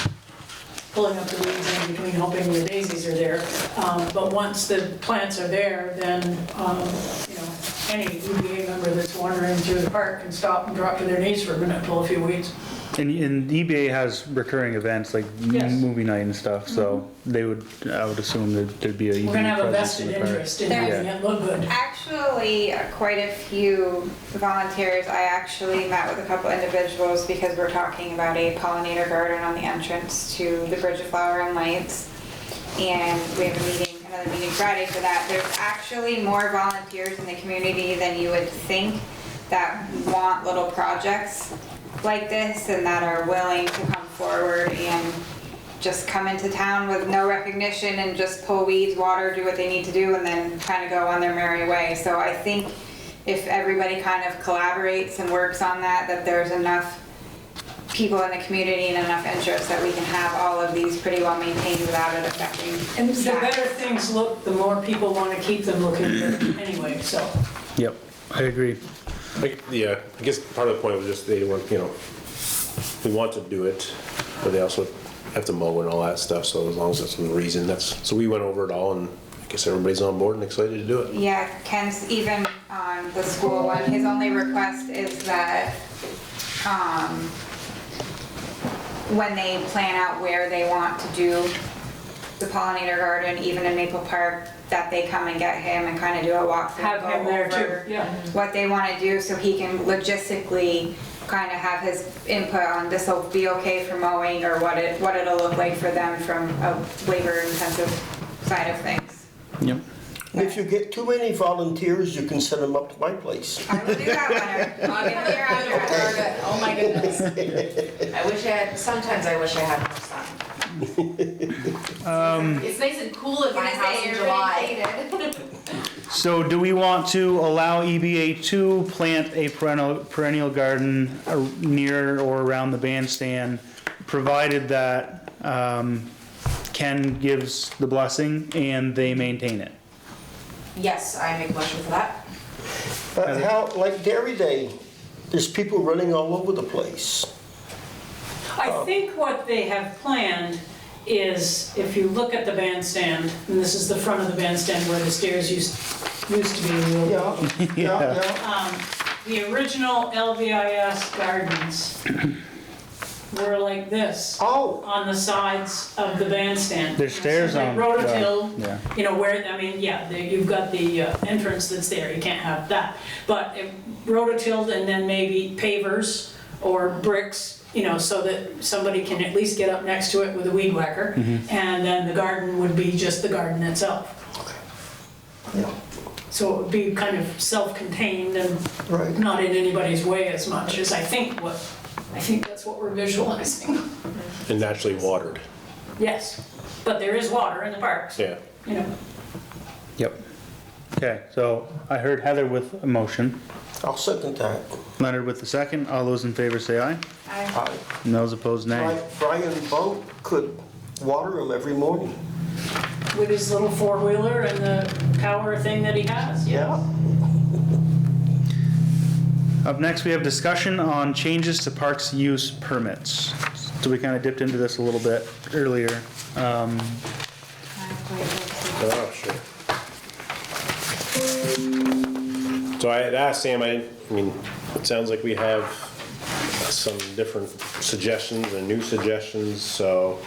pulling up the weeds in between, hoping the daisies are there. But once the plants are there, then, any EVA member that's wandering through the park can stop and drop to their knees for a minute, pull a few weeds. And EBA has recurring events like Yes. movie night and stuff, so I would assume that there'd be a EBA We're gonna have a presence in vested the park. interest in There- making it look good. Actually, quite a few volunteers. I actually met with a couple individuals because we're talking about a pollinator garden on the entrance to the Bridge of Flower and Lights. And we have another meeting Friday for that. There's actually more volunteers in the community than you would think that want little projects like this and that are willing to come forward and just come into town with no recognition and just pull weeds, water, do what they need to do, and then kind of go on their merry way. So I think if everybody kind of collaborates and works on that, that there's enough people in the community and enough interest that we can have all of these pretty well maintained without it affecting And the staff. better things look, the more people want to keep them looking good anyway, so. Yep, I agree. Yeah, I guess part of the point was just they weren't, we want to do it, but they also have to mow and all that stuff, so as long as that's the reason, so we went over it all, and I guess everybody's on board and excited to do it. Yeah, Ken's even on the school one, his only request is that, when they plan out where they want to do the pollinator garden, even in Maple Park, that they come and get him and kind of do a walkthrough. Have go him there over too, yeah. What they want to do, so he can logistically kind of have his input on this will be okay for mowing, or what it'll look like for them from a labor intensive side of things. Yep. If you get too many volunteers, you can send them up to my place. I will do that, Leonard. I'll give you your address. Oh my goodness. Sometimes I wish I had more sun. It's nice and cool at my house in July. So do we want to allow EBA to plant a perennial garden near or around the bandstand, provided that Ken gives the blessing and they maintain it? Yes, I make a motion for that. But how, like Dairy Day, there's people running all over the place. I think what they have planned is, if you look at the bandstand, and this is the front of the bandstand where the stairs used to be. Yeah. The original LVIS gardens were like this. Oh. On the sides of the bandstand. There's stairs Like on. Rototill, Yeah. You've got the entrance that's there, you can't have that. But rototilled and then maybe pavers or bricks, so that somebody can at least get up next to it with a weed whacker. And then the garden would be just the garden itself. Yeah. So it would be kind of self-contained and Right. not in anybody's way as much as I think that's what we're visualizing. And naturally watered, Yes, but there is water in the parks, yeah. Yep. Okay, so I heard Heather with a motion, I'll second that. Leonard with the second. All those in favor say aye. Aye. And those opposed, nay. Brian Boat could water them every morning. with his little four-wheeler and the power thing that he has, yeah. Up next, we have discussion on changes to parks use permits. So we kind of dipped into this a little bit earlier. Oh, sure. So I had asked Sam, I mean, it sounds like we have some different suggestions and new suggestions, so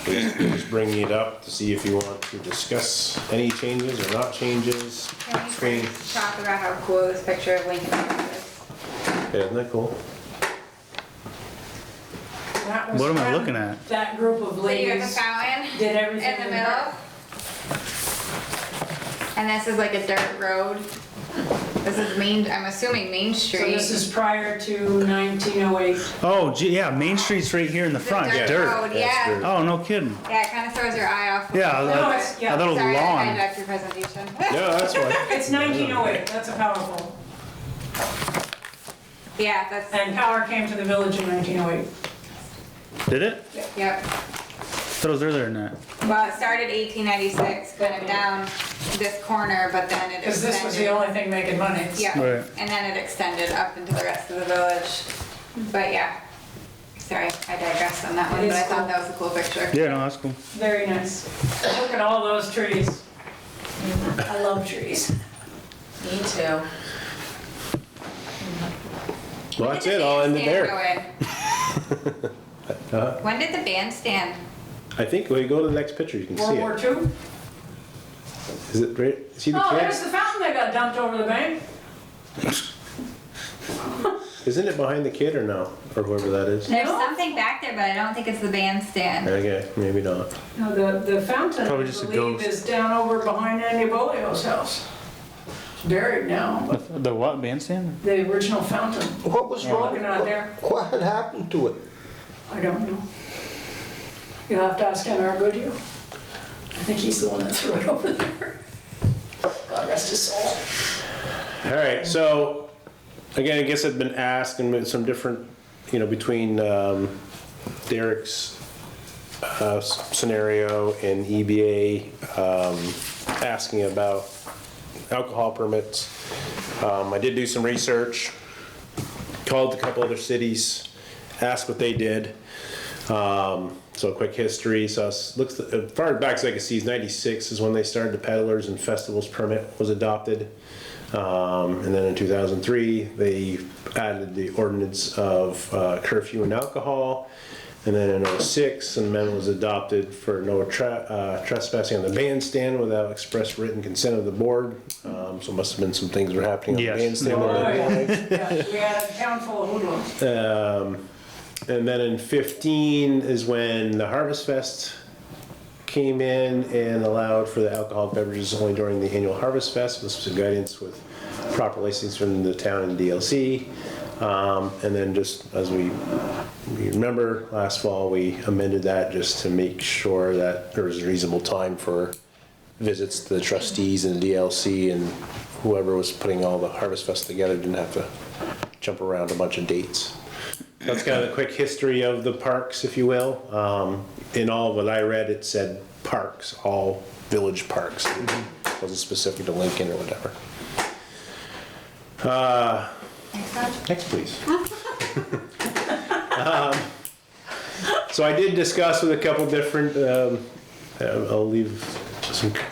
we're just bringing it up to see if you want to discuss any changes or not changes. Can we talk about how cool this picture of Lincoln Park is? Yeah, isn't that cool? That was What am I when looking at? That group of So you have the ladies fountain did everything. in the middle. And this is like a dirt road. This is I'm assuming Main So Street. this is prior to 1908. Oh, gee, yeah, Main Street's right here in the front, dirt dirt. road, Yeah, it's yeah. dirt. Oh, no kidding. Yeah, it kind of throws your eye off. Yeah, No, it's- a little Sorry, I lawn. hijacked your presentation. No, that's fine. It's 1908, that's a powerful. Yeah, that's, And power came to the village in 1908. Did it? yep. Thought it was earlier than that. Well, it started 1896, kind of down this corner, but then it Because this was the extended. only thing making money. Yeah, Right. and then it extended up into the rest of the village. But yeah, sorry, I digressed on that one, It but is I thought cool. that was a cool picture. Yeah, no, that's cool. Very nice. Look at all those trees. I love trees. Me too. Well, that's it, I'll end it there. When did the bandstand? I think, when you go to the next picture, you can World see War it. II? Is it right? See the Oh, there's kids? the fountain that got dumped over the bank. Isn't it behind the kid or no? Or whoever that is? There's No. something back there, but I don't think it's the bandstand. Okay, maybe not. No, the fountain, I Probably just a believe, ghost. is down over behind Andy Bolio's house. It's buried now, but The what, bandstand? the original fountain, What was wrong? looking out there, What had happened to it? I don't know. You'll have to ask Henry Goodyear. I think he's the one that threw it over there. God rest his soul. All right, so, again, I guess I've been asked and with some different between Derek's scenario and EBA asking about alcohol permits, I did do some research, called a couple other cities, asked what they did. So a quick history. So it looks as far back as I can see, 96 is when they started the peddlers and festivals permit was adopted. And then in 2003, they added the ordinance of curfew and alcohol. And then in 06, an amendment was adopted for no trespassing on the bandstand without express written consent of the board. So must have been some things were happening on Yes. the bandstand. Oh, yeah. We had a town full of hoodlums. And then in 15 is when the Harvest Fest came in and allowed for the alcohol beverages only during the annual Harvest Fest. This was a guidance with proper licensing from the town and DLC. And then just as we remember, last fall, we amended that just to make sure that there was a reasonable time for visits to the trustees and the DLC, and whoever was putting all the Harvest Fest together didn't have to jump around a bunch of dates. That's kind of a quick history of the parks, if you will. In all what I read, it said parks, all village parks. It wasn't specific to Lincoln or whatever. Next, please. So I did discuss with a couple different,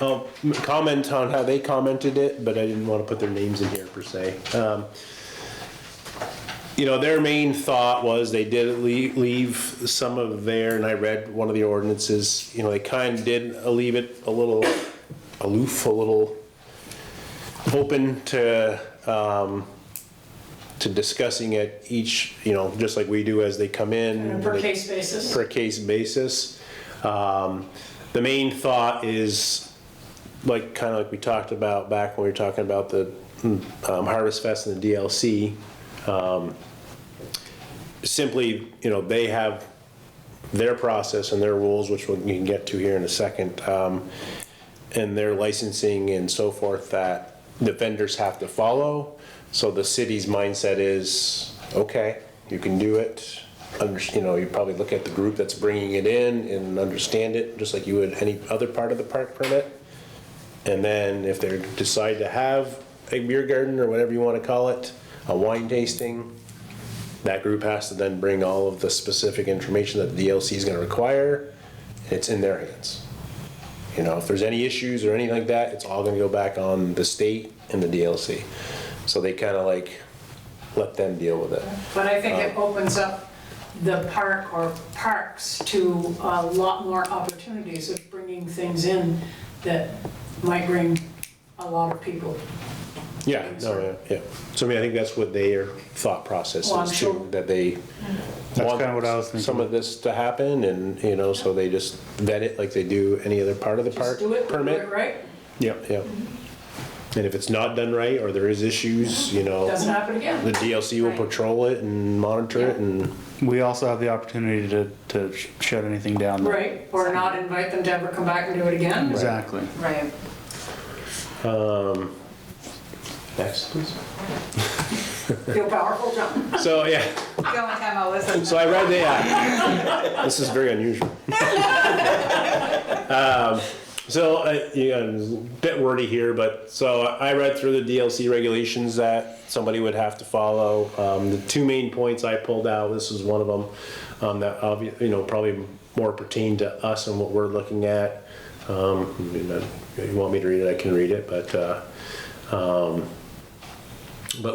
I'll comment on how they commented it, but I didn't want to put their names in here per se. Their main thought was they did leave some of their, and I read one of the ordinances, they kind of did leave it a little aloof, a little open to discussing it each, just like we do as they come in. On a per case basis. Per case basis. The main thought is kind of like we talked about back when we were talking about the Harvest Fest and the DLC. Simply, they have their process and their rules, which we can get to here in a second, and their licensing and so forth that the vendors have to follow. So the city's mindset is, okay, you can do it. You probably look at the group that's bringing it in and understand it, just like you would any other part of the park permit. And then if they decide to have a beer garden or whatever you want to call it, a wine tasting, that group has to then bring all of the specific information that the DLC is going to require. It's in their hands. If there's any issues or anything like that, it's all going to go back on the state and the DLC. So they kind of let them deal with it. But I think it opens up the park or parks to a lot more opportunities of bringing things in that might bring a lot of people. Yeah, yeah. So I think that's what their thought process Well, I'm is sure. too, that they That's want kinda what I was thinking. some of this to happen, and so they just vet it like they do any other part of the park Just do it permit. right, Yep. And if it's not done right or there is issues, doesn't happen again. the DLC will Right. patrol it and monitor it, and We also have the opportunity to shut anything down. Right, or not invite them to ever come back and do it again. Exactly. Right. next, please. Feel powerful, John? So yeah, The only time I'll listen. so I read the this is very unusual. So, it's a bit wordy here, but so I read through the DLC regulations that somebody would have to follow. The two main points I pulled out, this is one of them, that probably more pertain to us and what we're looking at. If you want me to read it, I can read it, but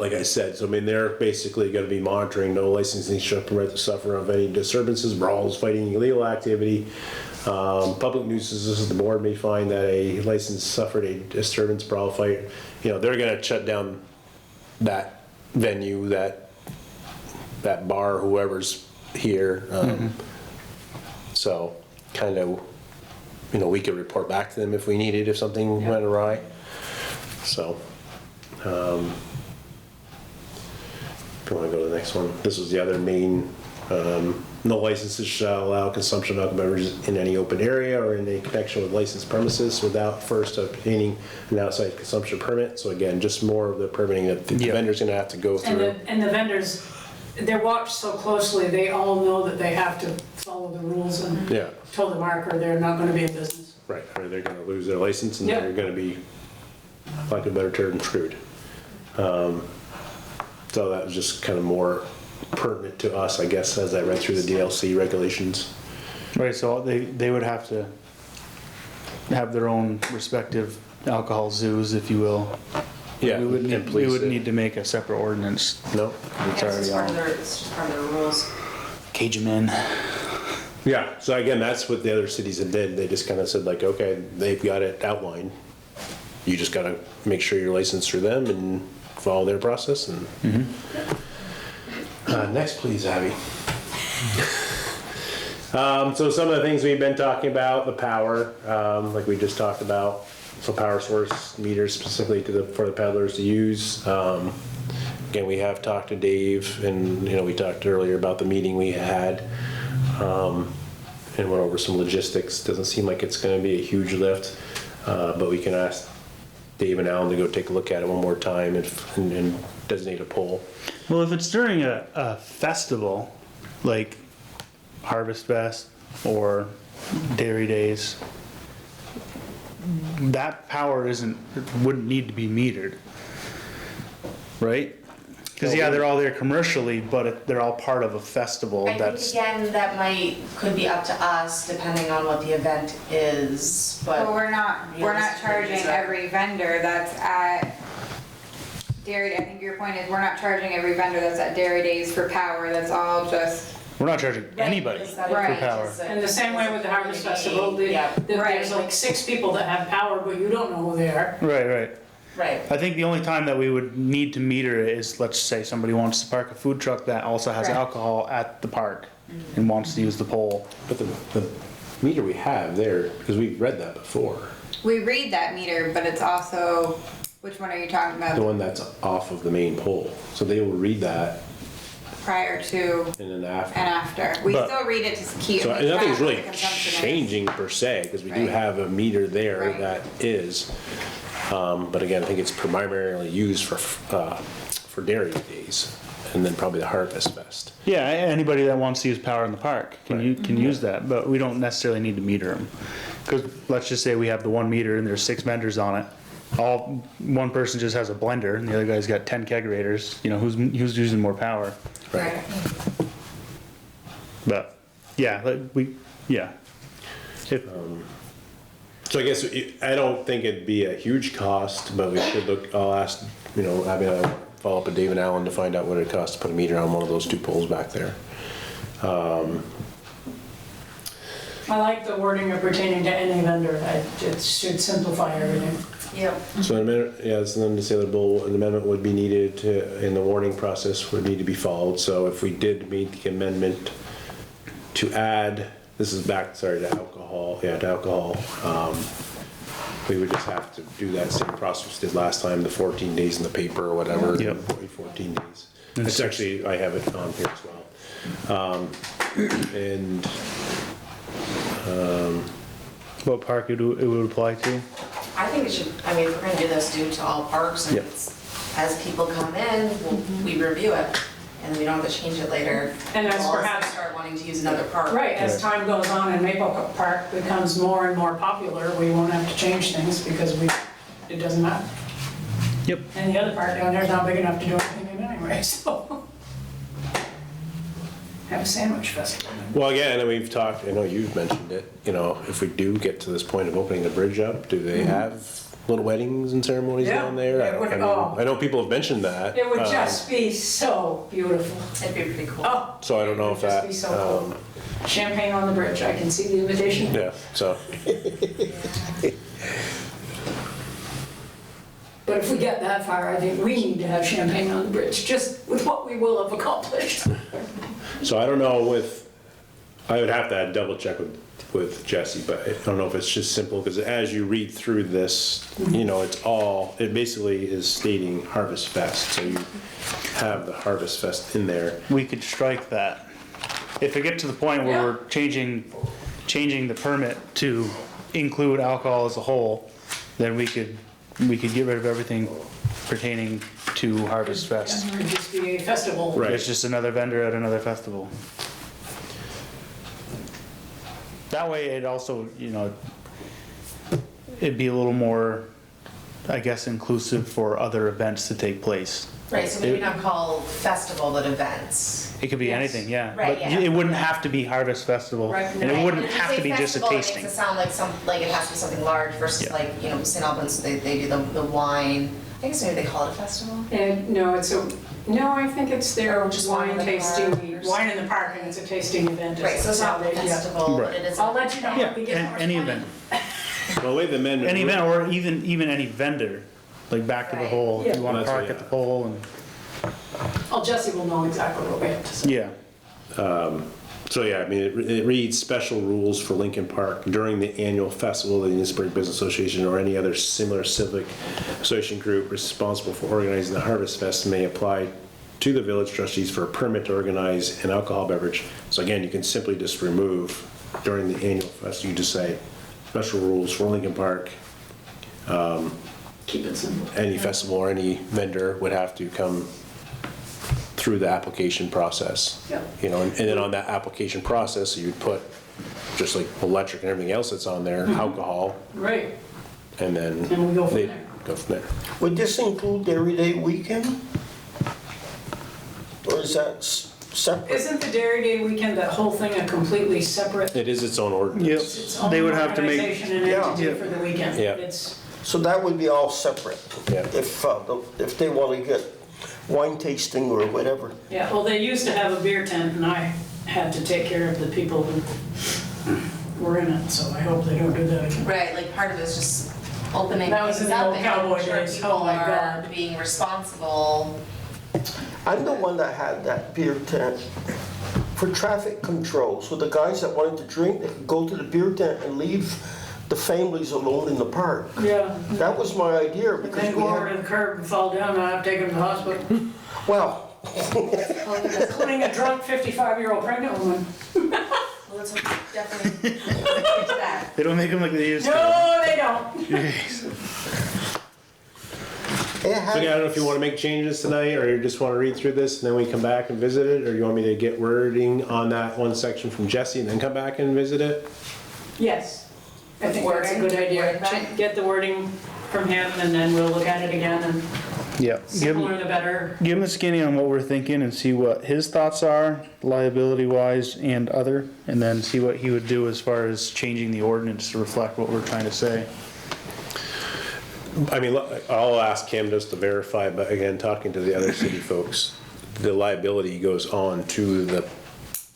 like I said, so they're basically gonna be monitoring no licensing shall permit the sufferer of any disturbances, brawls, fighting, illegal activity. Public nuisances, the board may find that a license suffered a disturbance, brawl, fight, they're gonna shut down that venue, that bar, whoever's here. So kind of, we could report back to them if we needed, if something went awry. So, if you want to go to the next one, this was the other main, no licenses shall allow consumption of alcohol beverages in any open area or in a connection with licensed premises without first obtaining an outside consumption permit. So again, just more of the permitting that the Yeah. vendor's gonna have to go through. And the vendors they're watched so closely, they all know that they have to follow the rules and Yeah, toe the mark or they're not gonna be in business. right, or they're gonna lose their license and Yeah. they're gonna be, like a better term, screwed. So that was just kind of more pertinent to us, I guess, as I read through the DLC regulations. Right, so they would have to have their own respective alcohol zoos, if you will. Yeah, We would and need, we police would it. need to make a separate ordinance. No? It's It's already just part of on. their, it's just part of their rules. Cage 'em in. Yeah, so again, that's what the other cities have did. They just kind of said like, okay, they've got it outlined. You just gotta make sure you're licensed through them and follow their process and. Next, please, Abby. So some of the things we've been talking about, the power, like we just talked about. So power source meters specifically for the peddlers to use. Again, we have talked to Dave and, we talked earlier about the meeting we had. And went over some logistics. Doesn't seem like it's gonna be a huge lift, but we can ask Dave and Alan to go take a look at it one more time and designate a pole. Well, if it's during a festival, like Harvest Fest or Dairy Days, that power wouldn't need to be metered, right? Because yeah, they're all there commercially, but they're all part of a festival. I think That's again, that could be up to us depending on what the event is, but. But we're not charging every vendor that's at Dairy, I think your point is, we're not charging every vendor that's at Dairy Days for power, that's all just, we're not charging anybody Is that for Right. power. And the same way with the Harvest Festival, Yeah, there's like 6 people that have power, but you don't know who they are. Right. right. I think the only time that we would need to meter it is, let's say somebody wants to park a food truck that also has Right. alcohol at the park and wants to use the pole. But the meter we have there, because we've read that before, we read that meter, but it's also, which one are you talking the about? one that's off of the main pole. So they will read that Prior to and then after. and after. We But- still read it to keep. So track nothing's of really the consumption is. changing per se, because we do Right. have a meter there Right. that is. But again, I think it's primarily used for Dairy Days and then probably the Harvest Fest. Yeah, anybody that wants to use power in the park can use that, but we don't necessarily need to meter them. Because let's just say we have the one meter and there's 6 vendors on it. One person just has a blender and the other guy's got 10 kegerators. Who's using more power? Right. But yeah, If, So I guess I don't think it'd be a huge cost, but we should look. I'll ask, Abby, I'll follow up with Dave and Allen to find out what it costs to put a meter on one of those 2 poles back there. I like the wording of pertaining to any vendor, it should simplify everything. Yep. So an amendment, so then to say the bill, an amendment would be needed in the warning process would need to be followed. So if we did meet the amendment to add, this is back, sorry, to alcohol, we would just have to do that same process we did last time, the 14 days in the paper or whatever. Yep. 14 days. It's actually, I have it on here as well. what park it would apply to? I think it should, if we're gonna do this, do it to all parks, and Yep. as people come in, we review it, and we don't have to change it later. And as We'll also perhaps- start wanting to use another park. Right, as time goes on and Maple Park becomes more and more popular, we won't have to change things because it doesn't matter. Yep. And the other part down there is not big enough to do anything in anyway, so. Have a sandwich festival. Well, again, and we've talked, I know you've mentioned it, if we do get to this point of opening the bridge up, do they have little weddings and ceremonies Yeah, down there? it would- oh. I know people have mentioned that. It would just be so beautiful. It'd be pretty cool. Oh, So I don't know if it would that, just be so cool. Champagne on the bridge, I can see the invitation. yeah, so, But if we get that far, I think we need to have champagne on the bridge, just with what we will have accomplished. so I don't know I would have to double check with Jesse, but I don't know if it's just simple, because as you read through this, it basically is stating Harvest Fest, so you have the Harvest Fest in there. We could strike that. If it get to the point where Yeah. we're changing the permit to include alcohol as a whole, then we could get rid of everything pertaining to Harvest Fest. It could just be a festival. Right. It's just another vendor at another festival. That way it also, you know, it'd be a little more, I guess, inclusive for other events to take place. Right, so maybe not call festival, but events. It could be Yes. anything, yeah. Right, But yeah. it wouldn't have to be Harvest Festival. Right. And it wouldn't If you have to say be just a festival, tasting. It makes it sound like it has to be something large versus Yeah. like, you know, St. Albans, they do the wine. I guess maybe they call it a festival. And no, I think it's their Or just wine in wine the tasting, park or wine in the park, and it's a tasting event. Right, so it's not a Yeah. festival, but Right. it is. I'll let you know. Yeah, when we get more any money. event. Well, the way the amendment. Any event, or even any vendor, like back to the Right. hole, if you Yeah. wanna That's park what- at the pole and, Oh, Jesse will know exactly what we have to say. yeah. So yeah, I mean, it reads special rules for Lincoln Park during the annual festival of the Enosburg Business Association or any other similar civic association group responsible for organizing the Harvest Fest may apply to the village trustees for a permit to organize an alcohol beverage. So again, you can simply just remove during the annual fest, you just say special rules for Lincoln Park. Keep it simple. Any festival or any vendor would have to come through the application process. Yep. You know, and then on that application process, you'd put, just like electric and everything else that's on there, alcohol, Right. and then. And we go from they'd there. Go from there. Would this include the everyday weekend? Or is that separate? Isn't the Dairy Day weekend, that whole thing, a completely separate, It is its own ordinance. its own They would have to make- organization and Yeah. entity for the weekend? Yeah. It's, So that would be all separate? Yeah. If they want to get wine tasting or whatever? yeah, well, they used to have a beer tent, and I had to take care of the people who were in it, so I hope they don't do that again. Right, like part of it is just opening That was in things the up old and cowboy making sure days. people Oh my are God. being responsible. I'm the one that had that beer tent for traffic control, so the guys that wanted to drink, they could go to the beer tent and leave the families alone in the park. Yeah. That was my idea And because then we go over had, to the curb and fall down, and I have to take them to the hospital. well, Including a drunk 55-year-old pregnant woman. Well, let's definitely get to that. They don't make them like they used to. No, they don't. Jeez. it So yeah, I had, don't know if you want to make changes tonight, or you just want to read through this and then we come back and visit it, or you want me to get wording on that one section from Jesse and then come back and visit it? Yes. I think that's a good Wording idea. back? Get the wording from him, and then we'll look at it again, and Yeah, give simpler him, the better. give him a skinny on what we're thinking and see what his thoughts are, liability wise and other, and then see what he would do as far as changing the ordinance to reflect what we're trying to say. I mean, look, I'll ask him just to verify, but again, talking to the other city folks, the liability goes on to the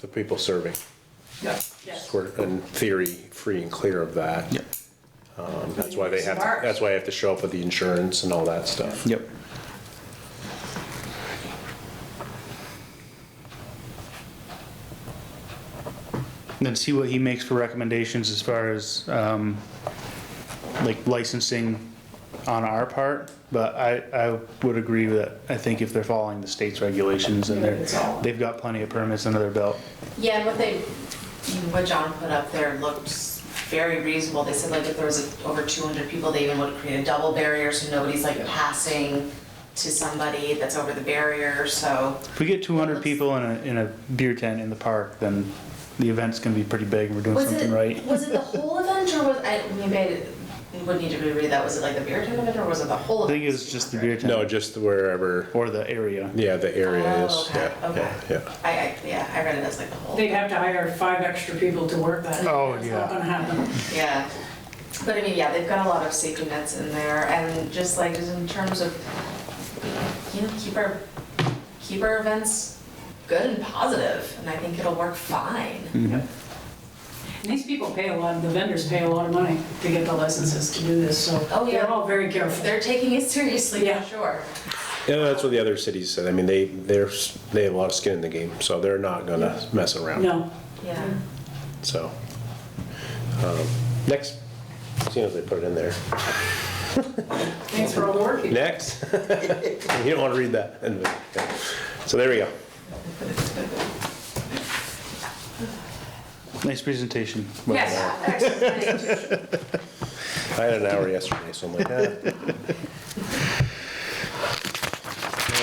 people serving. Yes. We're in theory free and clear of that. Yep. That's why they have to, that's why I have to show up with the insurance and all that stuff. Yep. Then see what he makes for recommendations as far as, like licensing on our part, but I would agree that, I think if they're following the state's regulations and they've got plenty of permits under their belt. Yeah, and what John put up there looked very reasonable. They said like if there was over 200 people, they even would create a double barrier so nobody's like passing to somebody that's over the barrier, so. If we get 200 people in a beer tent in the park, then the event's gonna be pretty big and we're doing something right. Was it the whole event or maybe we would need to reread that. Was it like the beer tent event or was it the whole I event? think it was just the beer tent. No, just wherever, Or the area. yeah, the area is, Oh, okay, yeah, okay. yeah. I read it as like the whole. They'd have to hire 5 extra people to work that. Oh, It's yeah. not gonna happen. Yeah, but I mean, yeah, they've got a lot of safety nets in there, and just like just in terms of, you know, keep our events good and positive, and I think it'll work fine. And these people pay a lot, the vendors pay a lot of money to get the licenses to do this, so Oh, yeah. they're all very careful. They're taking it seriously, Yeah. for sure. Yeah, that's what the other cities said. I mean, they have a lot of skin in the game, so they're not gonna mess around. No, Yeah. So, next, see if they put it in there. thanks for all the work you do. Next. You don't want to read that. Okay. So there we go. Nice presentation. Yes, excellent. I had an hour yesterday, so I'm like,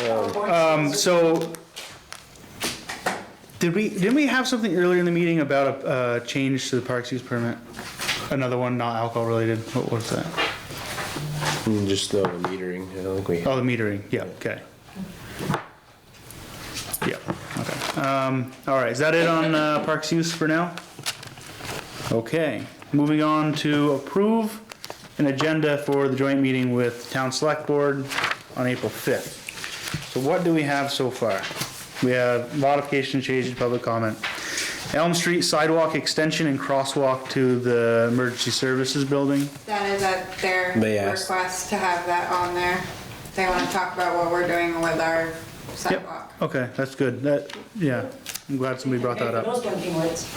So, didn't we have something earlier in the meeting about a change to the parks use permit? Another one, not alcohol related, what was that? Just the metering, I don't think we. Oh, the metering, yeah, okay. Yeah, okay. All right, is that it on parks use for now? Okay, moving on to approve an agenda for the joint meeting with Town Select Board on April 5th. So what do we have so far? We have modification, change, public comment. Elm Street sidewalk extension and crosswalk to the emergency services building. That is at their They asked. request to have that on there. They want to talk about what we're doing with our sidewalk. Okay, that's good. Yeah, I'm glad somebody brought that Okay, for up. those blinking lights.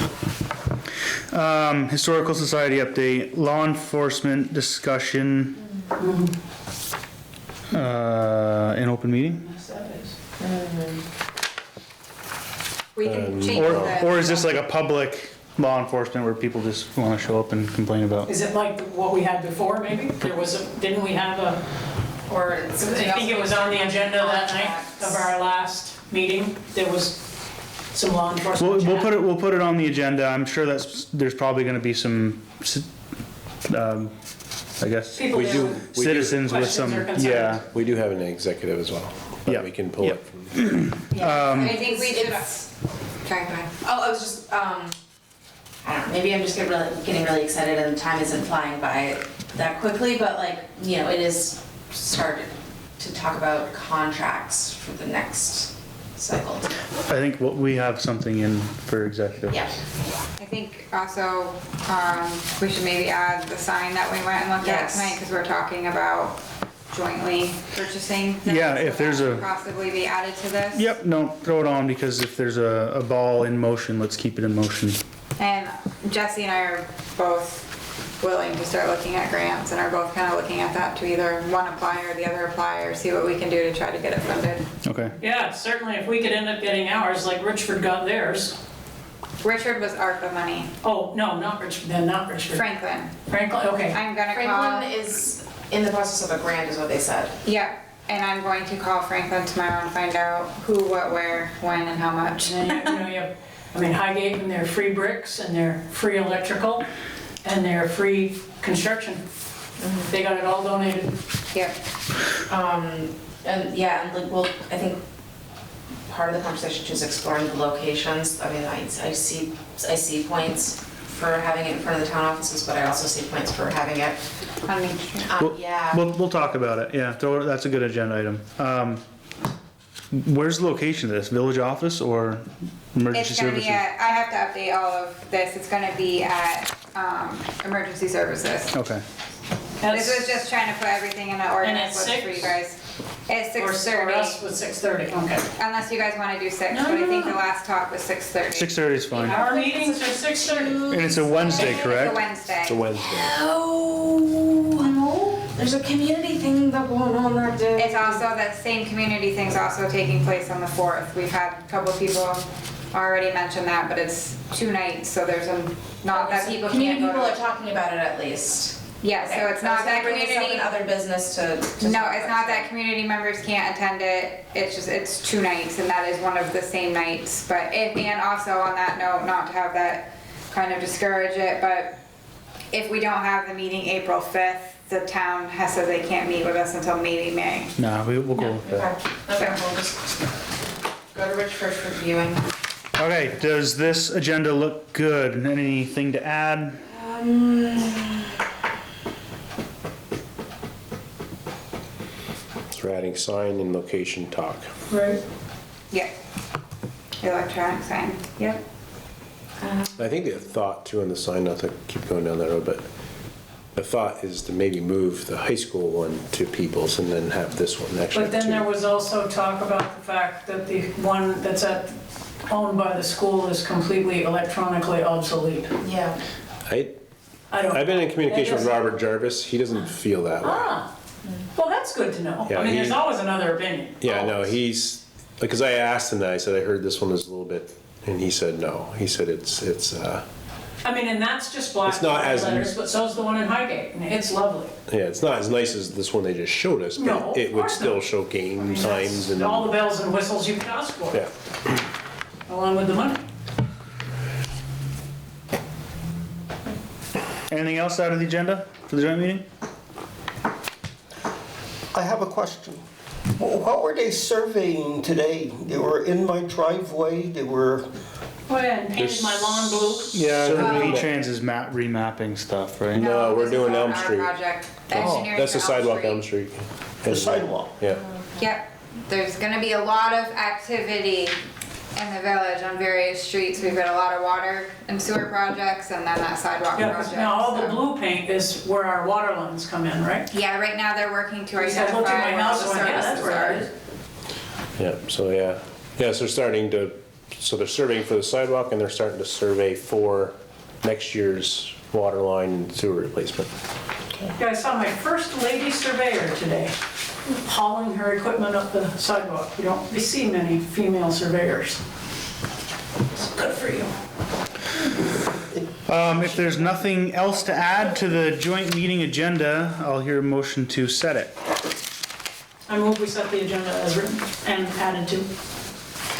Historical Society update, law enforcement discussion. In open meeting? Yes, that is. We can change that. Or is this like a public law enforcement where people just wanna show up and complain about? Is it like what we had before, maybe? Didn't we have a, Or I think it was on the agenda that night of our last meeting, there was some law enforcement We'll chat. put it on the agenda. I'm sure there's probably gonna be some, I guess, People We there do- with citizens with some, questions or yeah. concerns. We do have an executive as well, Yeah. but we can pull Yeah. it from. I think we should. It's- Sorry, go ahead. Oh, I was just, I don't know, maybe I'm just getting really excited and time isn't flying by that quickly, but like, you know, it is started to talk about contracts for the next cycle. I think we have something in for executive. Yeah. I think also, we should maybe add the sign that we went and looked at Yes. tonight, because we're talking about jointly purchasing. them, Yeah, so if there's that a- should possibly be added to this. Yep, no, throw it on because if there's a ball in motion, let's keep it in motion. And Jesse and I are both willing to start looking at grants, and are both kind of looking at that to either one apply or the other apply, or see what we can do to try to get it funded. Okay. Yeah, certainly if we could end up getting ours, like Richford got theirs. Richard was ARPA money. Oh, no, not Richford, then not Richford. Franklin, Franklin, okay. I'm gonna Franklin call, is in the process of a grant is what they said. yeah, and I'm going to call Franklin tomorrow and find out who, what, where, when, and how much. And then, you have, I mean, Highgate and their free bricks and their free electrical and their free construction. They got it all donated. Yep. And yeah, and like, well, I think part of the conversation too is exploring the locations. I mean, I see points for having it in front of the town offices, but I also see points for having it, On Main Street. yeah. We'll talk about it, yeah, that's a good agenda item. Where's the location of this, village office or emergency It's gonna services? be at, I have to update all of this, it's gonna be at, emergency services. Okay, This was just trying to put everything in an ordinance it's list for you guys. It's Or 6:30, us with 6:30, okay. unless you guys wanna do 6, No, but I no, think no. the last talk was 6:30. 6:30 is fine. Our meetings are 6:30. And it's a Wednesday, It's a correct? Wednesday. It's a Wednesday. Oh, there's a community thing that going on that day. It's also, that same community thing's also taking place on the 4th. We've had a couple of people already mention that, but it's 2 nights, so there's not that people can't Community go people are to. talking about it at least. Yeah, so it's not that Bring this up in community, other business to. no, it's not that community members can't attend it. It's just, it's 2 nights, and that is one of the same nights. But and also on that note, not to have that kind of discourage it, but if we don't have the meeting April 5th, the town has said they can't meet with us until maybe May. Nah, we'll go with Okay, that. okay, we'll just go to Richford for viewing. Okay, does this agenda look good? Anything to add? So we're adding sign and location talk. Right. Yep. Electronic sign, yep. I think the thought too on the sign, not to keep going down that road, but the thought is to maybe move the high school one to Peoples and then have this one actually But then there two. was also talk about the fact that the one that's owned by the school is completely electronically obsolete. Yeah. I've been in communication with Robert Jarvis. He doesn't feel that way. Ah, well, that's good to know. Yeah, I mean, there's he- always another opinion. Yeah, no, Always. he's, because I asked him that, I said, I heard this one is a little bit, and he said no. He said it's I mean, and that's just black It's not as- letters, but so's the one in Highgate, and it's lovely. Yeah, it's not as nice as this one they just showed us, No, but of it would course still not. show I game mean, times that's and, all the bells and whistles you could ask for, yeah. along with the money. Anything else out of the agenda for the joint meeting? I have a question. What were they surveying today? They were in my driveway, they were, Oh yeah, and painted my lawn blue. Yeah, Certainly. V-Trans is remapping stuff, right? No, we're this is doing on Elm our Street. project, the Oh, engineering That's the for sidewalk Elm Street. the sidewalk. Yeah. Yep, there's gonna be a lot of activity in the village on various streets. We've got a lot of water and sewer projects and then that sidewalk Yeah, 'cause project. now all the so- blue paint is where our water lines come in, right? Yeah, right now they're working to Because I identify looked at my where all house the and went, yeah, that's services where it are. is. Yeah, so yeah. Yeah, so they're starting to, so they're surveying for the sidewalk and they're starting to survey for next year's water line and sewer replacement. Yeah, I saw my first lady surveyor today, hauling her equipment up the sidewalk. You don't see many female surveyors. So good for you. If there's nothing else to add to the joint meeting agenda, I'll hear a motion to set it. I move we set the agenda as written and added to.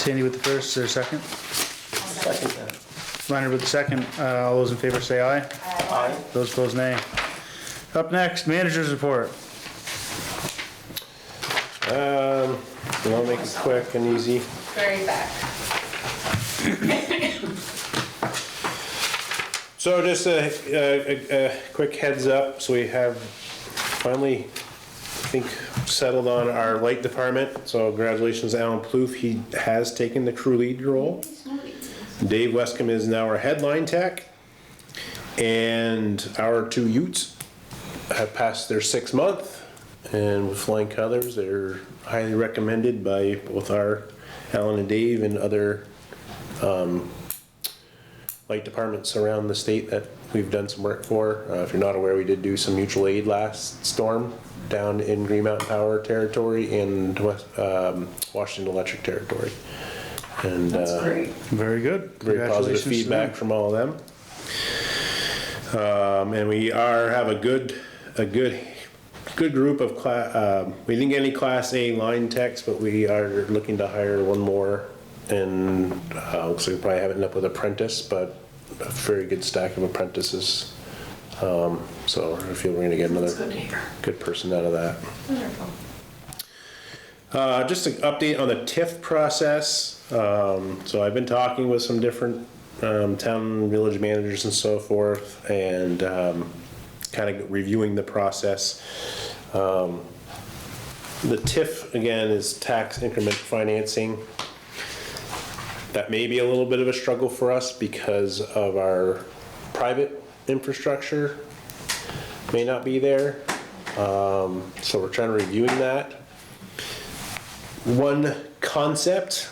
Sandy with the first, is there a second? Second that. Leonard with the second. All those in favor say aye. Aye. Those opposed, nay. Up next, manager's report. I'll make it quick and easy. Very back. So just a quick heads up, so we have finally, I think, settled on our light department. So congratulations, Alan Plouffe, he has taken the crew lead role. Dave Westcomb is now our headline tech. And our two utes have passed their 6th month. And with flying colors, they're highly recommended by both our Alan and Dave and other light departments around the state that we've done some work for. If you're not aware, we did do some mutual aid last storm down in Green Mountain Power territory and Washington Electric territory. And That's great. Very good. very positive Congratulations to feedback them. from all of them. And we have a good group of we didn't get any Class A line techs, but we are looking to hire one more. And looks like we'll probably have it end up with apprentice, but a very good stack of apprentices. So I feel we're gonna get That's another good to hear. good person out of that. Wonderful. Just an update on the TIF process. So I've been talking with some different town village managers and so forth, and kind of reviewing the process. The TIF, again, is tax increment financing. That may be a little bit of a struggle for us because of our private infrastructure may not be there. So we're trying to reviewing that. One concept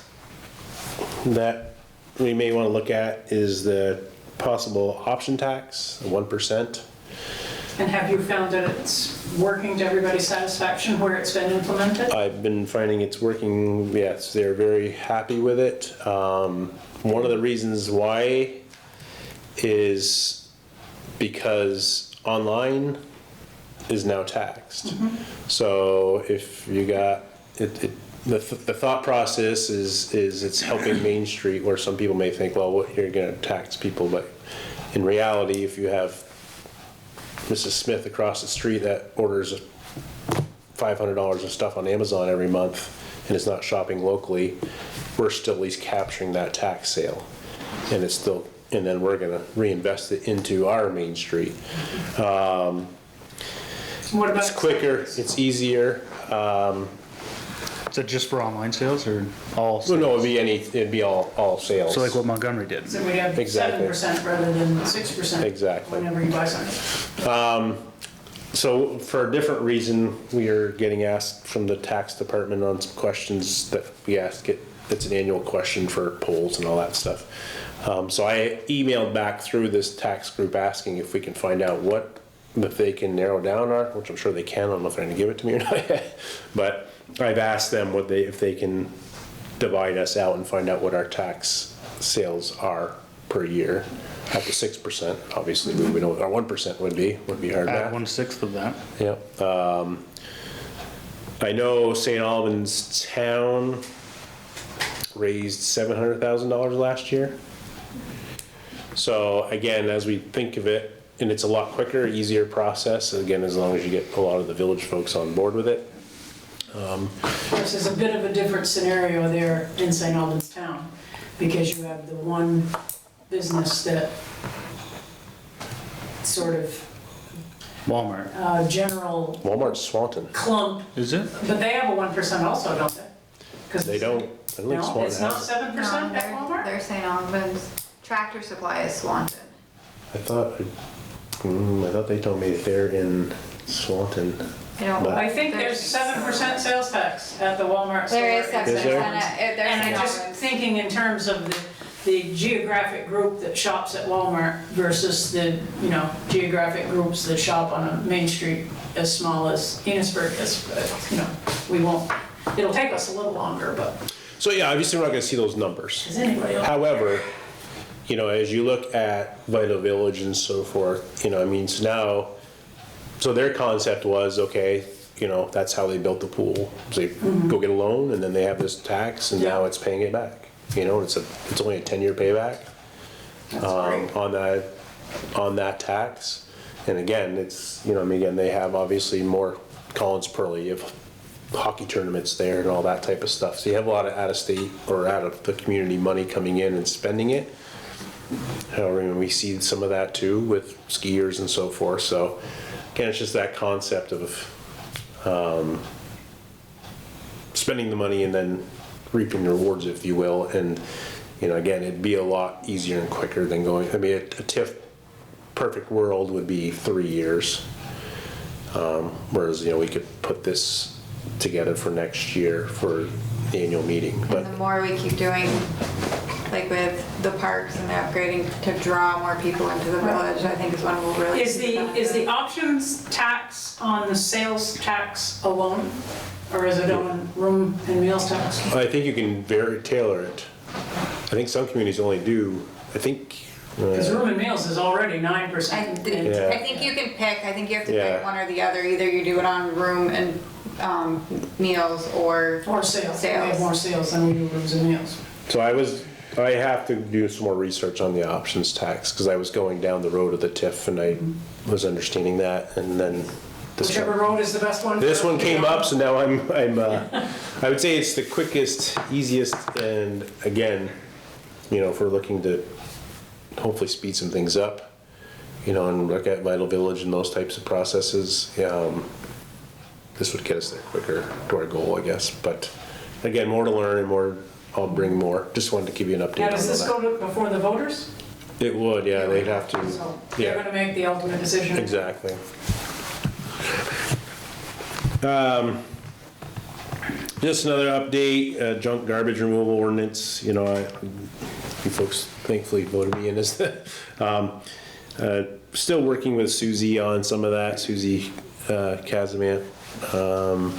that we may want to look at is the possible option tax, 1%. And have you found that it's working to everybody's satisfaction where it's been implemented? I've been finding it's working, yes, they're very happy with it. One of the reasons why is because online is now taxed. So if you got, the thought process is it's helping Main Street, where some people may think, well, what, you're gonna tax people, but in reality, if you have Mrs. Smith across the street that orders $500 of stuff on Amazon every month and is not shopping locally, we're still at least capturing that tax sale. And it's still, and then we're gonna reinvest it into our Main Street. What about? It's quicker, it's easier. Is that just for online sales or all? Well, no, it'd be all sales. So like what Montgomery did? So we have Exactly. 7% rather than 6%. Exactly. Whenever you buy something. So for a different reason, we are getting asked from the tax department on some questions that we ask it. It's an annual question for polls and all that stuff. So I emailed back through this tax group asking if we can find out what, if they can narrow down our, which I'm sure they can. I don't know if they're gonna give it to me or not yet. But I've asked them if they can divide us out and find out what our tax sales are per year. At the 6%, obviously, we know what our 1% would be hard Add math. 1/6 of that. Yep. I know St. Albans Town raised $700,000 last year. So again, as we think of it, and it's a lot quicker, easier process, again, as long as you get a lot of the village folks on board with it. This is a bit of a different scenario there in St. Albans Town, because you have the one business that sort of Walmart. general Walmart's Swanton. clump, Is it? but they have a 1% also, don't they? 'Cause They don't, I don't think No, Swanton it's not has it. 7% No, at Walmart? they're St. Albans. Tractor Supply is Swanton. I thought they told me that they're in Swanton. I don't. But- I think there's 7% sales tax at the Walmart store. There is in 7%. Is there? There's And St. I'm just Albans. thinking in terms of the geographic group that shops at Walmart versus the, geographic groups that shop on a main street as small as Enosburg is, we won't, it'll take us a little longer, but So yeah, obviously we're not gonna see those numbers. does anybody else? However, as you look at Vital Village and so forth, so their concept was, okay, that's how they built the pool. So they go get a loan and then they have this tax and now Yeah. it's paying it back. It's only a 10-year payback That's great. on that tax. And again, again, they have obviously more Collins Pearly, you have hockey tournaments there and all that type of stuff. So you have a lot of out-of-state or out of the community money coming in and spending it. However, we see some of that too with skiers and so forth. So again, it's just that concept of spending the money and then reaping the rewards, if you will. And again, it'd be a lot easier and quicker than going. A TIF perfect world would be 3 years, whereas we could put this together for next year for the annual meeting. But And the more we keep doing, like with the parks and the upgrading to draw more people into the village, I think is when we'll really. Is see the benefit. options tax on the sales tax alone? Or is it on room and meals tax? I think you can very tailor it. I think some communities only do. I think. Because room and meals is already 9%. I Yeah. think you can pick, I think you have to Yeah. pick one or the other, either you do it on room and meals or. Or sales, we have Sales. more sales than we do rooms and meals. So I have to do some more research on the options tax because I was going down the road of the TIF and I was understanding that, and then Whichever road is the best one. this for- one came up, so now I would say it's the quickest, easiest, and again, if we're looking to hopefully speed some things up, and look at Vital Village and those types of processes, this would get us there quicker to our goal, I guess. But again, more to learn and I'll bring more. Just wanted to give you an update Now, on does this that. go to before the voters? It would, yeah, they'd have to, So they're yeah, gonna make the ultimate decision. exactly. Just another update, junk garbage removal ordinance, you folks thankfully voted me in as the, still working with Susie on some of that, Susie Casimir. So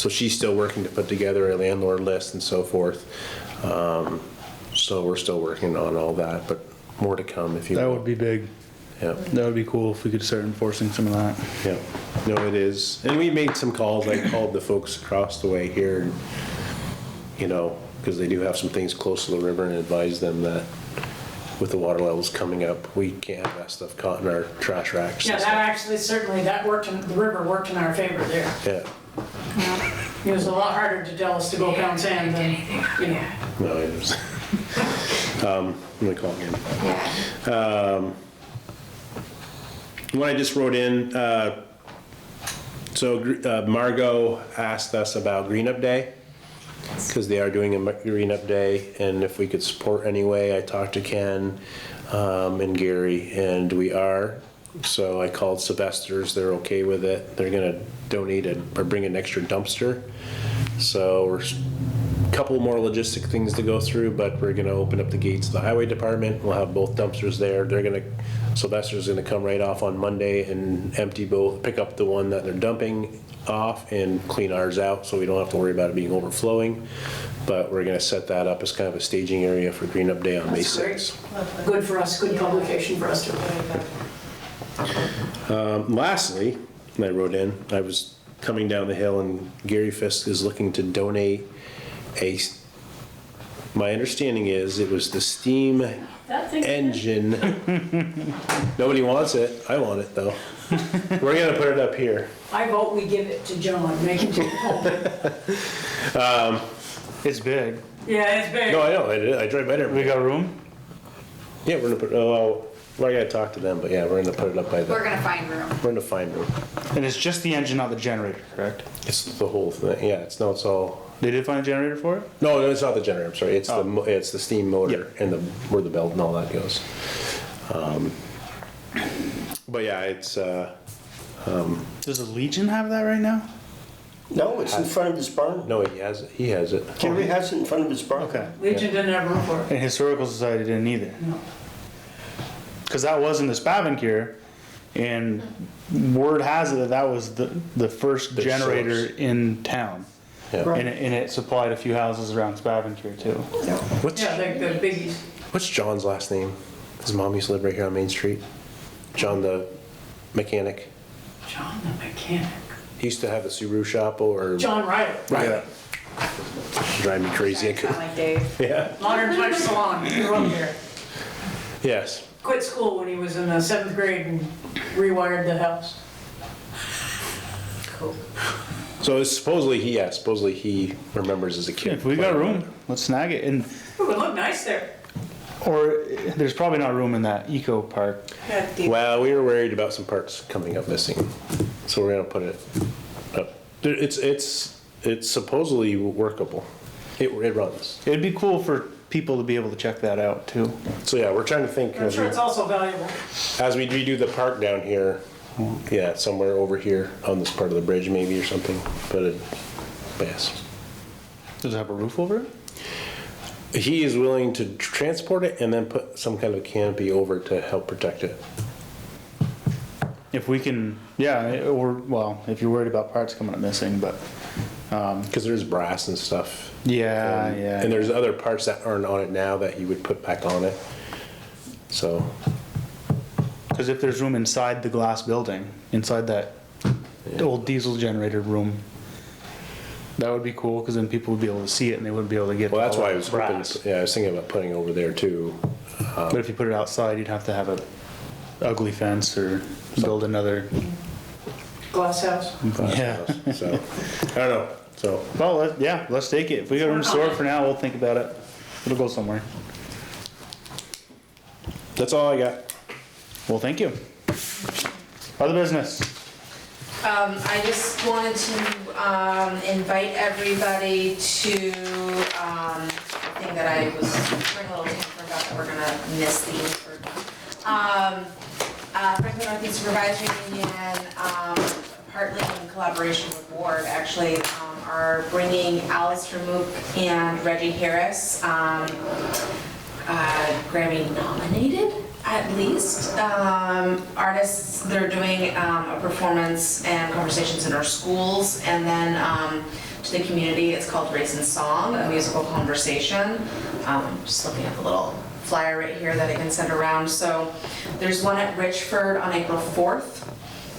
she's still working to put together a landlord list and so forth. So we're still working on all that, but more to come if you will. That would be big. Yeah. That would be cool if we could start enforcing some of that. Yeah, no, it is. And we made some calls, I called the folks across the way here, because they do have some things close to the river, and advised them that with the water levels coming up, we can't have that stuff caught in our trash racks. Yeah, and that stuff. actually, certainly, the river worked in our favor there. Yeah, It was a lot harder to tell us to go pound sand than, no, it was. I'm gonna call him. Yeah. What I just wrote in, Margot asked us about Green Up Day, because they are doing a Green Up Day, and if we could support anyway. I talked to Ken and Gary, and we are. So I called Sylvester's, they're okay with it. They're gonna donate or bring an extra dumpster. So we're a couple more logistic things to go through, but we're gonna open up the gates of the highway department. We'll have both dumpsters there. Sylvester's gonna come right off on Monday and pick up the one that they're dumping off and clean ours out, so we don't have to worry about it being overflowing. But we're gonna set that up as kind of a staging area for Green Up Day on May That's great. 6th. Good for us, good publication for us to. Lastly, I wrote in, I was coming down the hill and Gary Fisk is looking to donate my understanding is it was the steam That thing. engine. Nobody wants it. I want it though. We're gonna put it up here. I vote we give it to John, make him take it home. It's big. Yeah, it's big. No, I know. I drive by there. We got room? Yeah, we're gonna put. Oh, well, I gotta talk to them, but yeah, we're gonna put it up by the. We're gonna find room. We're gonna find room. And it's just the engine, not the generator, correct? It's the whole thing. Yeah, it's all. They did find a generator for it? No, it's not the generator. I'm sorry. It's it's the steam motor and where the belt and all that goes. But yeah, it's. Does the Legion have that right now? No, it's in front of his barn. No, he has it. He has it. Gary has it in front of his barn. Okay. Legion didn't have room for it. And Historical Society didn't either. No. Because that was in the Spavencure, and word has it that was the first The generator source. in town. Yeah. Right. And it supplied a few houses around Spavencure too. What's Yeah, the biggies. What's John's last name? His mom used to live right here on Main Street. John the mechanic. John the mechanic. He used to have the Subaru shop or John Riley. Right. Drive me crazy. I could. Sound like Dave. Yeah. Modern Touch Salon, he grew up here. Yes. Quit school when he was in the 7th grade and rewired the house. Cool. So it's supposedly he remembers as a kid. If we got room, let's snag it. And It would look nice there. or there's probably not room in that eco park. Well, we were worried about some parts coming up missing, so we're gonna put it up. It's supposedly workable. It runs. It'd be cool for people to be able to check that out too. So yeah, we're trying to think I'm sure it's also valuable. as we redo the park down here. Yeah, somewhere over here on this part of the bridge maybe or something. But yes, Does it have a roof over it? he is willing to transport it and then put some kind of canopy over to help protect it. If we can, yeah, or, well, if you're worried about parts coming up missing, but, Because there's brass and stuff. yeah, yeah. And there's other parts that aren't on it now that he would put back on it. So, Because if there's room inside the glass building, inside that old diesel generator room, that would be cool, because then people would be able to see it and they wouldn't be able to get well, that's all why I that was hoping, brass. yeah, I was thinking about putting it over there too. But if you put it outside, you'd have to have a ugly fence or build another. Glass house. Yeah. So, I don't know. So, Well, let's take it. If we got room to store it for now, we'll think about it. It'll go somewhere. that's all I got. Well, thank you. Other business. I just wanted to invite everybody to the thing that I was bringing a little tantrum about that we're gonna miss the Enosburg one. Franklin Northeast Supervisory Union, partly in collaboration with Ward, actually, are bringing Alice Vermook and Reggie Harris, Grammy nominated, at least, artists. They're doing a performance and conversations in our schools, and then to the community. It's called Race and Song, a musical conversation. Just looking at the little flyer right here that I can send around. So there's one at Richford on April 4th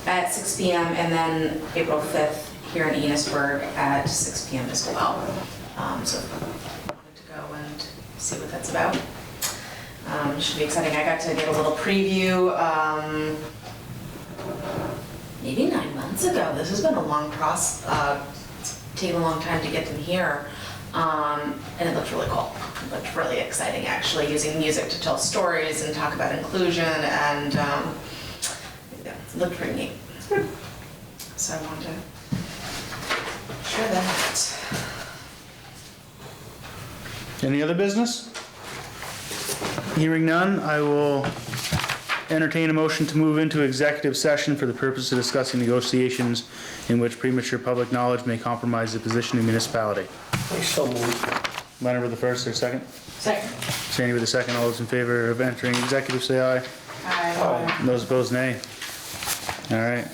at 6 p.m. and then April 5th here in Enosburg at 6 p.m. as well. So if you wanted to go and see what that's about. Should be exciting. I got to get a little preview maybe 9 months ago. This has been a long process, taken a long time to get them here. And it looked really cool. It looked really exciting, actually, using music to tell stories and talk about inclusion, and yeah, it looked pretty neat. So I wanted to share that. Any other business? Hearing none, I will entertain a motion to move into executive session for the purpose of discussing negotiations in which premature public knowledge may compromise the position of the municipality. I so moved. Leonard with the first or second? Second. Sandy with the second. All those in favor of entering executive say aye. Hi. Those opposed nay. All right.